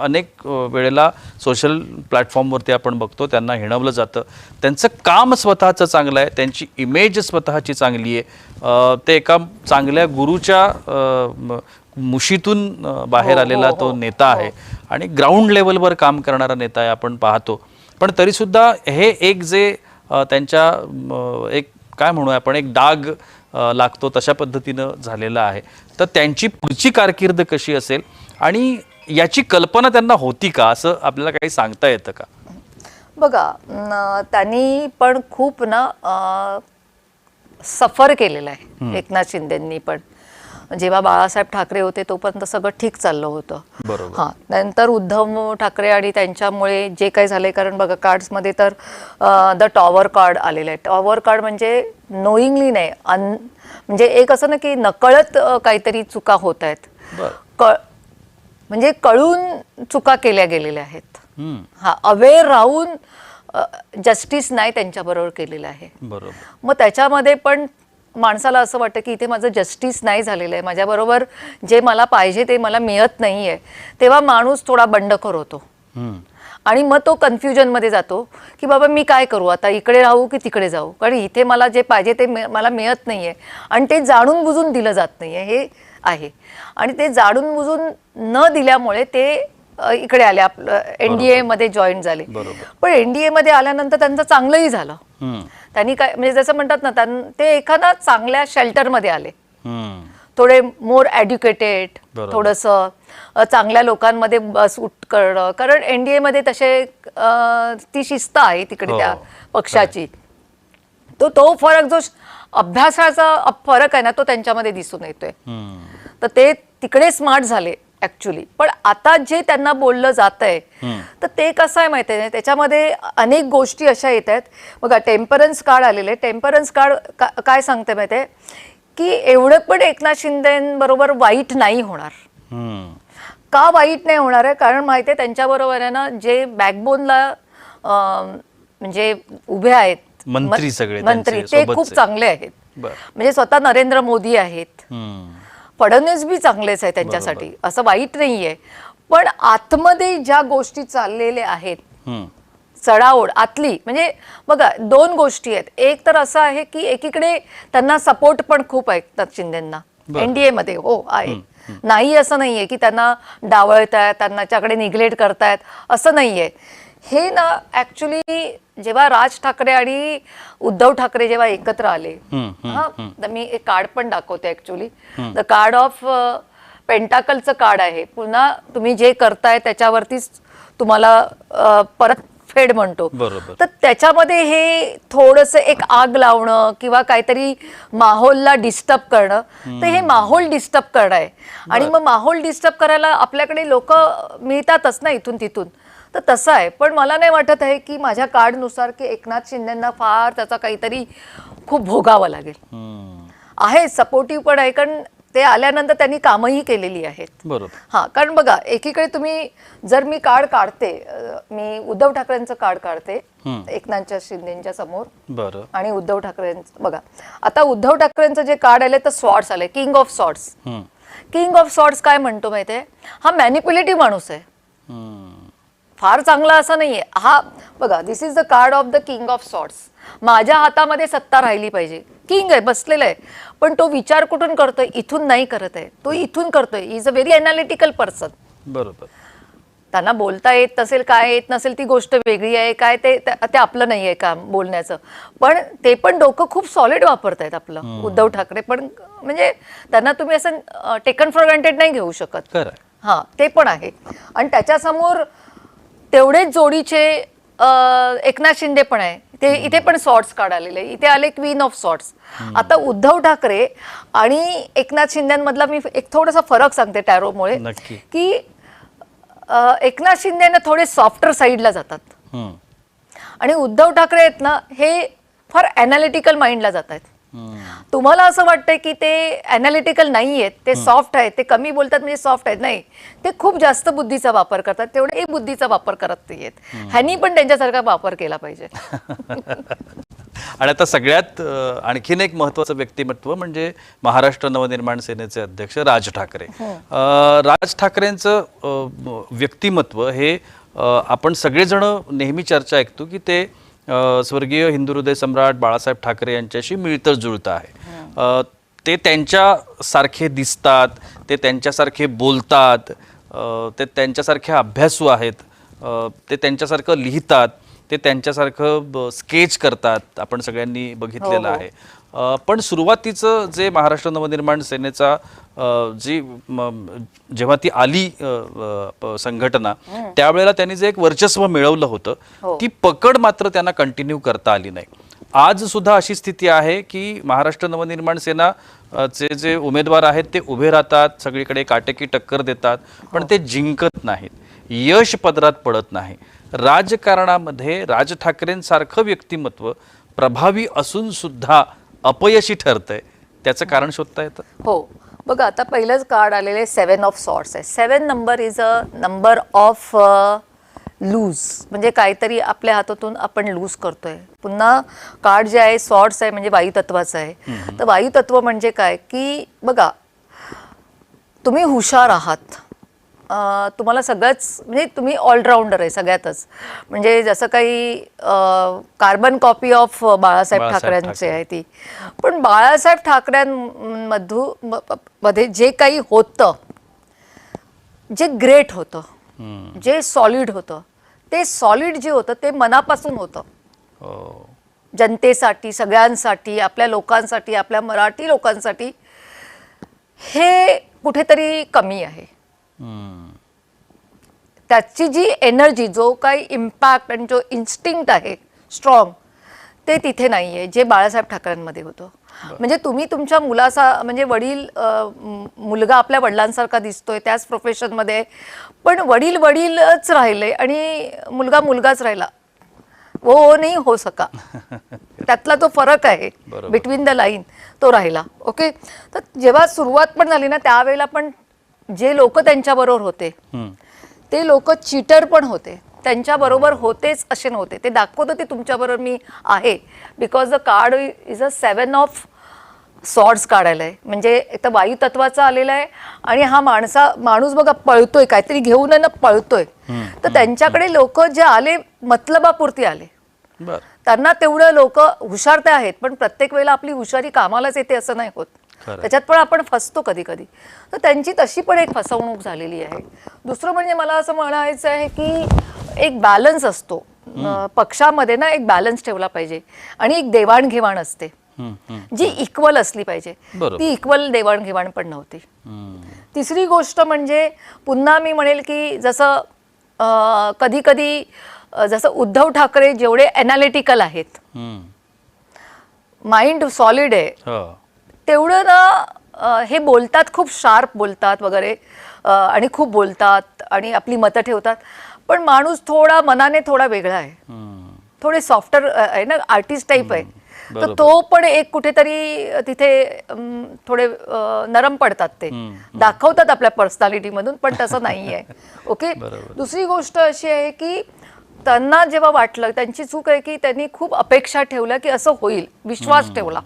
अनेक वेळेला सोशल प्लॅटफॉर्मवरती आपण बघतो त्यांना हिणवलं जातं. त्यांचं काम स्वतःचं चांगलं आहे, त्यांची इमेज स्वतःची चांगली आहे. ते एका चांगल्या गुरुच्या मुशीतून बाहेर आलेला तो नेता आहे आणि ग्राउंड लेवलवर काम करणारा नेता आहे आपण पाहतो. पण तरीसुद्धा हे एक जे त्यांच्या एक काय म्हणूया आपण एक डाग लागतो तशा पद्धतीनं झालेलं आहे. तर त्यांची पुढची कारकीर्द कशी असेल आणि याची कल्पना त्यांना होती का, असं आपल्याला काही सांगता येतं का? बघा, त्यांनी पण खूप ना सफर केलेलं आहे एकनाथ शिंदेंनी पण. जेव्हा बाळासाहेब ठाकरे होते तोपर्यंत सगळं ठीक चाललं होतं. हां, नंतर उद्धव ठाकरे आणि त्यांच्यामुळे जे काही झालंय, कारण बघा कार्ड्समध्ये तर द टॉवर कार्ड आलेलं आहे. टॉवर कार्ड म्हणजे नोईंगली नाही, म्हणजे एक असं ना की नकळत काहीतरी चुका होत आहेत, म्हणजे कळून चुका केल्या गेलेल्या आहेत. हा, अवेअर राहून जस्टिस नाही त्यांच्याबरोबर केलेलं आहे. बरोबर. मग त्याच्यामध्ये पण माणसाला असं वाटतं की इथे माझं जस्टिस नाही झालेलं आहे, माझ्याबरोबर जे मला पाहिजे ते मला मिळत नाही आहे, तेव्हा माणूस थोडा बंडखोर होतो आणि मग तो कन्फ्युजनमध्ये जातो की बाबा मी काय करू आता, इकडे राहू की तिकडे जाऊ, कारण इथे मला जे पाहिजे ते मला मिळत नाही आहे आणि ते जाणून बुजून दिलं जात नाही आहे, हे आहे. आणि ते जाणून बुजून न दिल्यामुळे ते इकडे आले, आपलं NDA मध्ये जॉईन झाले. पण NDA मध्ये आल्यानंतर त्यांचं चांगलंही झालं. त्यांनी काय म्हणजे जसं म्हणतात ना, ते एखादा चांगल्या शेल्टरमध्ये आले, थोडे मोर एज्युकेटेड, बरोबर. थोडंसं चांगल्या लोकांमध्ये बस उठ करणं, कारण एनडीए मध्ये तसे ती शिस्त आहे तिकडे हो. त्या पक्षाची. तो फरक जो अभ्यासाचा फरक आहे ना, तो त्यांच्यामध्ये दिसून येतोय. तर ते तिकडे स्मार्ट झाले ऍक्च्युली. पण आता जे त्यांना बोललं जात आहे तर ते कसं आहे माहिती आहे, त्याच्यामध्ये अनेक गोष्टी अशा येत आहेत. बघा, टेम्परन्स कार्ड आलेले. टेम्परन्स कार्ड काय सांगते माहिती आहे की एवढं पण एकनाथ शिंदेबरोबर वाईट नाही होणार. का वाईट नाही होणार आहे? कारण माहिती आहे त्यांच्याबरोबर आहे ना, जे बॅकबोनला म्हणजे उभे आहेत मंत्री सगळे मंत्री, त्यांचे ते सोबतचे. खूप चांगले आहेत. बरं. म्हणजे स्वतः नरेंद्र मोदी आहेत, फडणवीस बी चांगलेच आहे त्यांच्यासाठी, असं वाईट नाहीये. पण आतमध्ये ज्या गोष्टी चाललेल्या आहेत, चढाओढ आतली, म्हणजे बघा 2 गोष्टी आहेत. एक तर असं आहे की एकीकडे त्यांना सपोर्ट पण खूप आहे एकनाथ शिंदेंना एनडीए मध्ये. हो आहे, नाही असं नाहीये की त्यांना डावळतायत, त्यांच्याकडे निग्लेक्ट करतायत, असं नाहीये. हे ना ऍक्च्युली जेव्हा राज ठाकरे आणि उद्धव ठाकरे जेव्हा एकत्र आले, तर मी एक कार्ड पण दाखवते ऍक्च्युली. द कार्ड ऑफ पेंटाकलचं कार्ड आहे. पुन्हा तुम्ही जे करताय त्याच्यावरतीच तुम्हाला परत फेड म्हणतो. बरोबर. तर त्याच्यामध्ये हे थोडंसं एक आग लावणं किंवा काहीतरी माहोलला डिस्टर्ब करणं, तर हे माहोल डिस्टर्ब करणं आहे. आणि मग माहोल डिस्टर्ब करायला आपल्याकडे लोक मिळतातच ना इथून तिथून. तर तसं आहे. पण मला नाही वाटत आहे की माझ्या कार्डनुसार की एकनाथ शिंदेंना फार त्याचा काहीतरी खूप भोगावं लागेल. आहे सपोर्टिव्ह पण आहे, कारण ते आल्यानंतर त्यांनी कामही केलेली आहेत. बरोबर. हा, कारण बघा एकीकडे तुम्ही जर मी कार्ड काढते, मी उद्धव ठाकरेंचं कार्ड काढते एकनाथ शिंदेच्या समोर. बरं. आणि उद्धव ठाकरेंचं बघा, आता उद्धव ठाकरेंचं जे कार्ड आले तर स्वॉर्ड्स आले, king of swords. King of swords काय म्हणतो माहितीये, हा मॅनिप्युलेटिव्ह माणूस आहे, फार चांगला असं नाहीये हा. बघा, this is the card of the king of swords. माझ्या हातामध्ये सत्ता राहिली पाहिजे. किंग आहे, बसलेला आहे, पण तो विचार कुठून करतोय, इथून नाही करत आहे, तो इथून करतोय. Is a very analytical person. बरोबर. त्यांना बोलता येत नसेल, काय येत नसेल ती गोष्ट वेगळी आहे, काय ते आपलं नाही आहे काम बोलण्याचं. पण ते पण डोकं खूप सॉलिड वापरतायत आपलं उद्धव ठाकरे. पण म्हणजे त्यांना तुम्ही असं टेकन फॉर ग्रँटेड नाही घेऊ शकत. खरं. हा, ते पण आहे. आणि त्याच्यासमोर तेवढेच जोडीचे एकनाथ शिंदे पण आहे. ते इथे पण सॉर्ट्स काढालेले, इथे आले क्वीन ऑफ सॉर्ट्स. आता उद्धव ठाकरे आणि एकनाथ शिंदेमधला मी एक थोडासा फरक सांगते टॅरोमुळे, नक्की. की एकनाथ शिंदे ना थोडे सॉफ्टर साईडला जातात आणि उद्धव ठाकरे आहेत ना हे फार अनालिटिकल माइंडला जात आहेत. तुम्हाला असं वाटतंय की ते अनालिटिकल नाही आहेत, ते सॉफ्ट आहेत, ते कमी बोलतात म्हणजे सॉफ्ट आहेत. नाही, ते खूप जास्त बुद्धीचा वापर करतात, तेवढे बुद्धीचा वापर करत नाहीयेत. ह्यांनी पण त्यांच्यासारखा वापर केला पाहिजे. आणि आता सगळ्यात आणखीन एक महत्त्वाचं व्यक्तिमत्व म्हणजे महाराष्ट्र नवनिर्माण सेनेचे अध्यक्ष राज ठाकरे. राज ठाकरेंचं व्यक्तिमत्व हे आपण सगळेजण नेहमी चर्चा ऐकतो की ते स्वर्गीय हिंदू हृदय सम्राट बाळासाहेब ठाकरे यांच्याशी मिळतं जुळतं आहे. ते त्यांच्यासारखे दिसतात, ते त्यांच्यासारखे बोलतात, ते त्यांच्यासारखे अभ्यासू आहेत, ते त्यांच्यासारखं लिहितात, ते त्यांच्यासारखं स्केच करतात, आपण सगळ्यांनी बघितलेलं आहे. पण सुरुवातीचं जे महाराष्ट्र नवनिर्माण सेनेचा जेव्हा ती आली संघटना, त्यावेळेला त्यांनी जे एक वर्चस्व मिळवलं होतं, ती पकड मात्र त्यांना कंटिन्यू करता आली नाही. आज सुद्धा अशी स्थिती आहे की महाराष्ट्र नवनिर्माण सेना चे जे उमेदवार आहेत ते उभे राहतात, सगळीकडे काटेकी टक्कर देतात, पण ते जिंकत नाहीत, यश पदरात पडत नाही. राजकारणामध्ये राज ठाकरेंसारखं व्यक्तिमत्व प्रभावी असून सुद्धा अपयशी ठरतंय, त्याचं कारण शोधता येतं. हो, बघा आता पहिलंच कार्ड आलेले 7 ऑफ सॉर्ट्स आहे. 7 number is a number of loose, म्हणजे काहीतरी आपल्या हातातून आपण लूज करतोय. पुन्हा कार्ड जे आहे सॉर्ट्स आहे म्हणजे वायुतत्वाचं आहे. तर वायुतत्व म्हणजे काय की बघा, तुम्ही हुशार आहात, तुम्हाला सगळंच म्हणजे तुम्ही ऑलराऊंडर आहे सगळ्यातच. म्हणजे जसं काही कार्बन कॉपी ऑफ बाळासाहेब ठाकरेंचे आहे ती. पण बाळासाहेब ठाकरेंमध्ये जे काही होतं, जे ग्रेट होतं, जे सॉलिड होतं, ते सॉलिड जे होतं ते मनापासून होतं. जनतेसाठी, सगळ्यांसाठी, आपल्या लोकांसाठी, आपल्या मराठी लोकांसाठी हे कुठेतरी कमी आहे. हम्म. त्याची जी एनर्जी, जो काही इम्पॅक्ट आणि जो इन्स्टिंक्ट आहे स्ट्रॉंग, ते तिथे नाही आहे जे बाळासाहेब ठाकरेंमध्ये होतं. म्हणजे तुम्ही तुमच्या मुलाचा म्हणजे मुलगा आपल्या वडिलांसारखा दिसतोय त्याच प्रोफेशनमध्ये आहे, पण वडील वडीलच राहिले आणि मुलगा मुलगाच राहिला. वो नाही हो सका. त्यातला जो फरक आहे बिटवीन द लाईन तो राहिला. ओके. तर जेव्हा सुरुवात पण झाली ना त्यावेळेला पण जे लोक त्यांच्याबरोबर होते ते लोक चीटर पण होते. त्यांच्याबरोबर होतेच असे नव्हते. ते दाखवत होते तुमच्याबरोबर मी आहे, because the card is a 7 of swords काढायला आहे. म्हणजे एक तर वायू तत्वाचा आलेला आहे आणि हा माणूस बघा पळतोय, काहीतरी घेऊन आहे ना पळतोय. तर त्यांच्याकडे लोक जे आले मतलबापुरती आले. त्यांना तेवढं लोक हुशार ते आहेत, पण प्रत्येक वेळेला आपली हुशारी कामालाच येते असं नाही होत. त्याच्यात पण आपण फसतो कधी कधी. तर त्यांची तशी पण एक फसवणूक झालेली आहे. दुसरं म्हणजे मला असं म्हणायचं आहे की एक बॅलन्स असतो पक्षामध्ये ना, एक बॅलन्स ठेवला पाहिजे आणि एक देवाणघेवाण असते जी इक्वल असली पाहिजे. ती इक्वल देवाणघेवाण पण नव्हती. तिसरी गोष्ट म्हणजे पुन्हा मी म्हणेल की जसं कधी कधी जसं उद्धव ठाकरे जेवढे ॲनालिटिकल आहेत, माइंड सॉलिड आहे, तेवढं ना हे बोलतात, खूप शार्प बोलतात वगैरे आणि खूप बोलतात आणि आपली मतं ठेवतात. पण माणूस थोडा मनाने थोडा वेगळा आहे, थोडे सॉफ्टर आहे ना, आर्टिस्ट टाईप आहे. तर तो पण एक कुठेतरी तिथे थोडे नरम पडतात. ते दाखवतात आपल्या पर्सनॅलिटी मधून, पण तसं नाही आहे. ओके. दुसरी गोष्ट अशी आहे की त्यांना जेव्हा वाटलं, त्यांची चूक आहे की त्यांनी खूप अपेक्षा ठेवल्या की असं होईल, विश्वास ठेवला.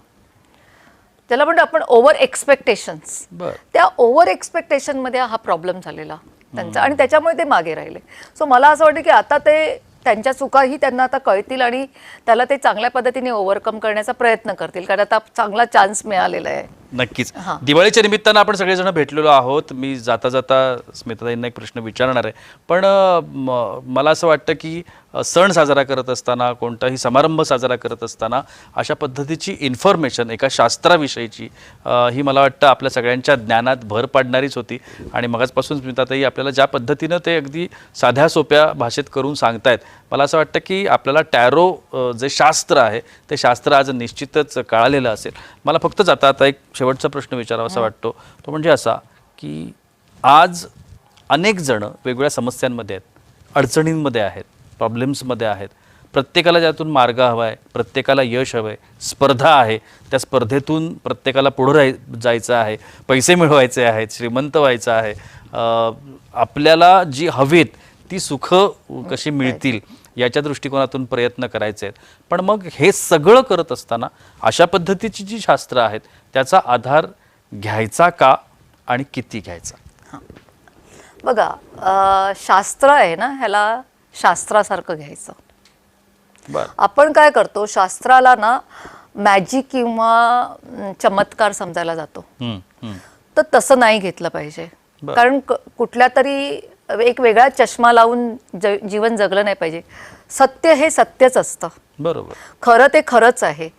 त्याला म्हणतो आपण ओव्हर एक्सपेक्टेशन्स. त्या ओव्हर एक्सपेक्टेशन मध्ये हा प्रॉब्लेम झालेला त्यांचा आणि त्याच्यामुळे ते मागे राहिले. सो मला असं वाटतं की आता ते त्यांच्या चुकाही त्यांना आता कळतील आणि त्याला ते चांगल्या पद्धतीने ओव्हरकम करण्याचा प्रयत्न करतील, कारण आता चांगला चान्स मिळालेला आहे. नक्कीच. दिवाळीच्या निमित्तानं आपण सगळेजण भेटलेलो आहोत. मी जाता जाता स्मिताताईंना एक प्रश्न विचारणार आहे, पण मला असं वाटतं की सण साजरा करत असताना, कोणताही समारंभ साजरा करत असताना अशा पद्धतीची इन्फॉर्मेशन एका शास्त्राविषयीची ही मला वाटतं आपल्या सगळ्यांच्या ज्ञानात भर पाडणारीच होती. आणि मगाचपासून स्मिताताई आपल्याला ज्या पद्धतीनं ते अगदी साध्या सोप्या भाषेत करून सांगतायत, मला असं वाटतं की आपल्याला टॅरो जे शास्त्र आहे ते शास्त्र आज निश्चितच कळालेलं असेल. मला फक्त जाता आता एक शेवटचा प्रश्न विचारावा असा वाटतो, तो म्हणजे असा की आज अनेक जण वेगवेगळ्या समस्यांमध्ये आहेत, अडचणींमध्ये आहेत, प्रॉब्लेम्समध्ये आहेत. प्रत्येकाला त्यातून मार्ग हवा आहे, प्रत्येकाला यश हवं आहे, स्पर्धा आहे, त्या स्पर्धेतून प्रत्येकाला पुढं जायचं आहे, पैसे मिळवायचे आहेत, श्रीमंत व्हायचं आहे. आपल्याला जी हवीत ती सुख कशी मिळतील याच्या दृष्टिकोनातून प्रयत्न करायचे आहेत. पण मग हे सगळं करत असताना अशा पद्धतीची जी शास्त्र आहेत त्याचा आधार घ्यायचा का आणि किती घ्यायचा? बघा, शास्त्र आहे ना, ह्याला शास्त्रासारखं घ्यायचं. आपण काय करतो, शास्त्राला ना मॅजिक किंवा चमत्कार समजायला जातो. तर तसं नाही घेतलं पाहिजे. कारण कुठल्या तरी एक वेगळा चष्मा लावून जीवन जगलं नाही पाहिजे. सत्य हे सत्यच असतं. बरोबर. खरं ते खरंच आहे.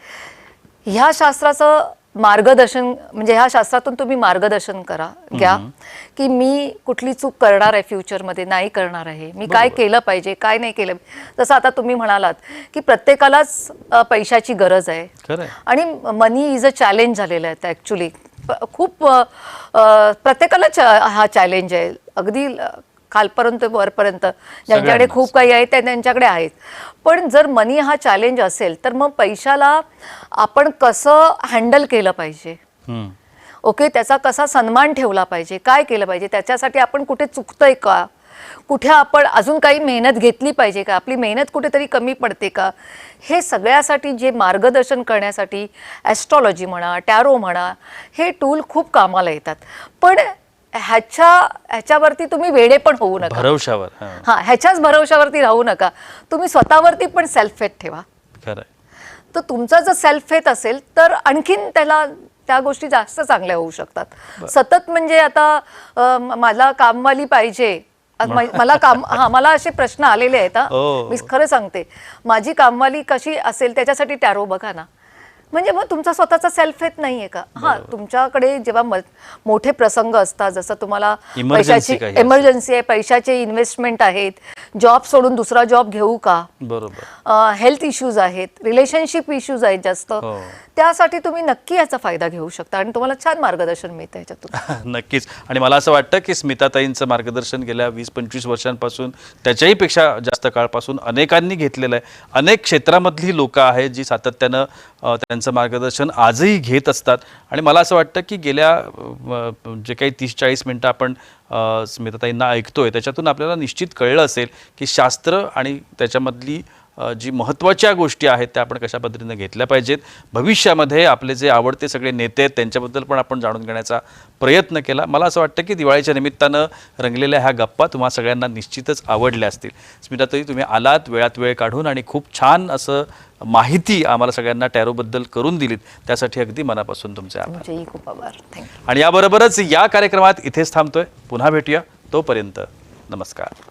ह्या शास्त्राचं मार्गदर्शन म्हणजे ह्या शास्त्रातून तुम्ही मार्गदर्शन घ्या की मी कुठली चूक करणार आहे फ्युचरमध्ये, नाही करणार आहे, मी काय केलं पाहिजे, काय नाही केलं. जसं आता तुम्ही म्हणालात की प्रत्येकालाच पैशाची गरज आहे आणि मनी इज अ चॅलेंज झालेलं आहे. ॲक्च्युली खूप प्रत्येकालाच हा चॅलेंज आहे, अगदी खालपर्यंत वरपर्यंत. ज्यांच्याकडे खूप काही आहे ते त्यांच्याकडे आहेत. पण जर मनी हा चॅलेंज असेल तर मग पैशाला आपण कसं हँडल केलं पाहिजे, ओके, त्याचा कसा सन्मान ठेवला पाहिजे, काय केलं पाहिजे, त्याच्यासाठी आपण कुठे चुकतोय का, कुठे आपण अजून काही मेहनत घेतली पाहिजे का, आपली मेहनत कुठेतरी कमी पडते का, हे सगळ्यासाठी जे मार्गदर्शन करण्यासाठी ॲस्ट्रॉलॉजी म्हणा, टॅरो म्हणा, हे टूल खूप कामाला येतात. पण ह्याच्यावरती तुम्ही वेडे पण होऊ नका, भरवशावर. ह्याच्याच भरवशावरती राहू नका. तुम्ही स्वतःवरती पण सेल्फ फेथ ठेवा. तर तुमचा जर सेल्फ फेथ असेल तर आणखीन त्या गोष्टी जास्त चांगल्या होऊ शकतात. सतत म्हणजे आता मला कामवाली पाहिजे, मला असे प्रश्न आलेले आहेत. मी खरं सांगते, माझी कामवाली कशी असेल त्याच्यासाठी टॅरो बघा ना. म्हणजे मग तुमचा स्वतःचा सेल्फ फेथ नाहीये का? हा, तुमच्याकडे जेव्हा मोठे प्रसंग असतात, जसं तुम्हाला Emergency पैशाची काही असेल. इमर्जन्सी आहे, पैशाचे इन्व्हेस्टमेंट आहेत, जॉब सोडून दुसरा जॉब घेऊ का, बरोबर. हेल्थ इश्यूज आहेत, रिलेशनशिप इश्यूज आहेत जास्त, हो. त्यासाठी तुम्ही नक्की याचा फायदा घेऊ शकता आणि तुम्हाला छान मार्गदर्शन मिळतं याच्यातून. नक्कीच. आणि मला असं वाटतं की स्मिताताईंचं मार्गदर्शन गेल्या 20-25 वर्षांपासून, त्याच्याही पेक्षा जास्त काळपासून अनेकांनी घेतलेलं आहे. अनेक क्षेत्रामधली लोकं आहेत जी सातत्यानं त्यांचं मार्गदर्शन आजही घेत असतात. आणि मला असं वाटतं की गेल्या जे काही 30-40 मिनटं आपण स्मिताताईंना ऐकतोय, त्याच्यातून आपल्याला निश्चित कळलं असेल की शास्त्र आणि त्याच्यामधली जी महत्त्वाच्या गोष्टी आहेत त्या आपण कशा पद्धतीनं घेतल्या पाहिजेत. भविष्यामध्ये आपले जे आवडते सगळे नेते आहेत त्यांच्याबद्दल पण आपण जाणून घेण्याचा प्रयत्न केला. मला असं वाटतं की दिवाळीच्या निमित्तानं रंगलेल्या ह्या गप्पा तुम्हा सगळ्यांना निश्चितच आवडल्या असतील. स्मिताताई, तुम्ही आलात वेळात वेळ काढून आणि खूप छान असं माहिती आम्हाला सगळ्यांना टॅरोबद्दल करून दिलीत, त्यासाठी अगदी मनापासून तुमचे आभार. तुमचेही खूप आभार. थँक्यू. आणि याबरोबरच या कार्यक्रमात इथेच थांबतोय. पुन्हा भेटूया. तोपर्यंत नमस्कार.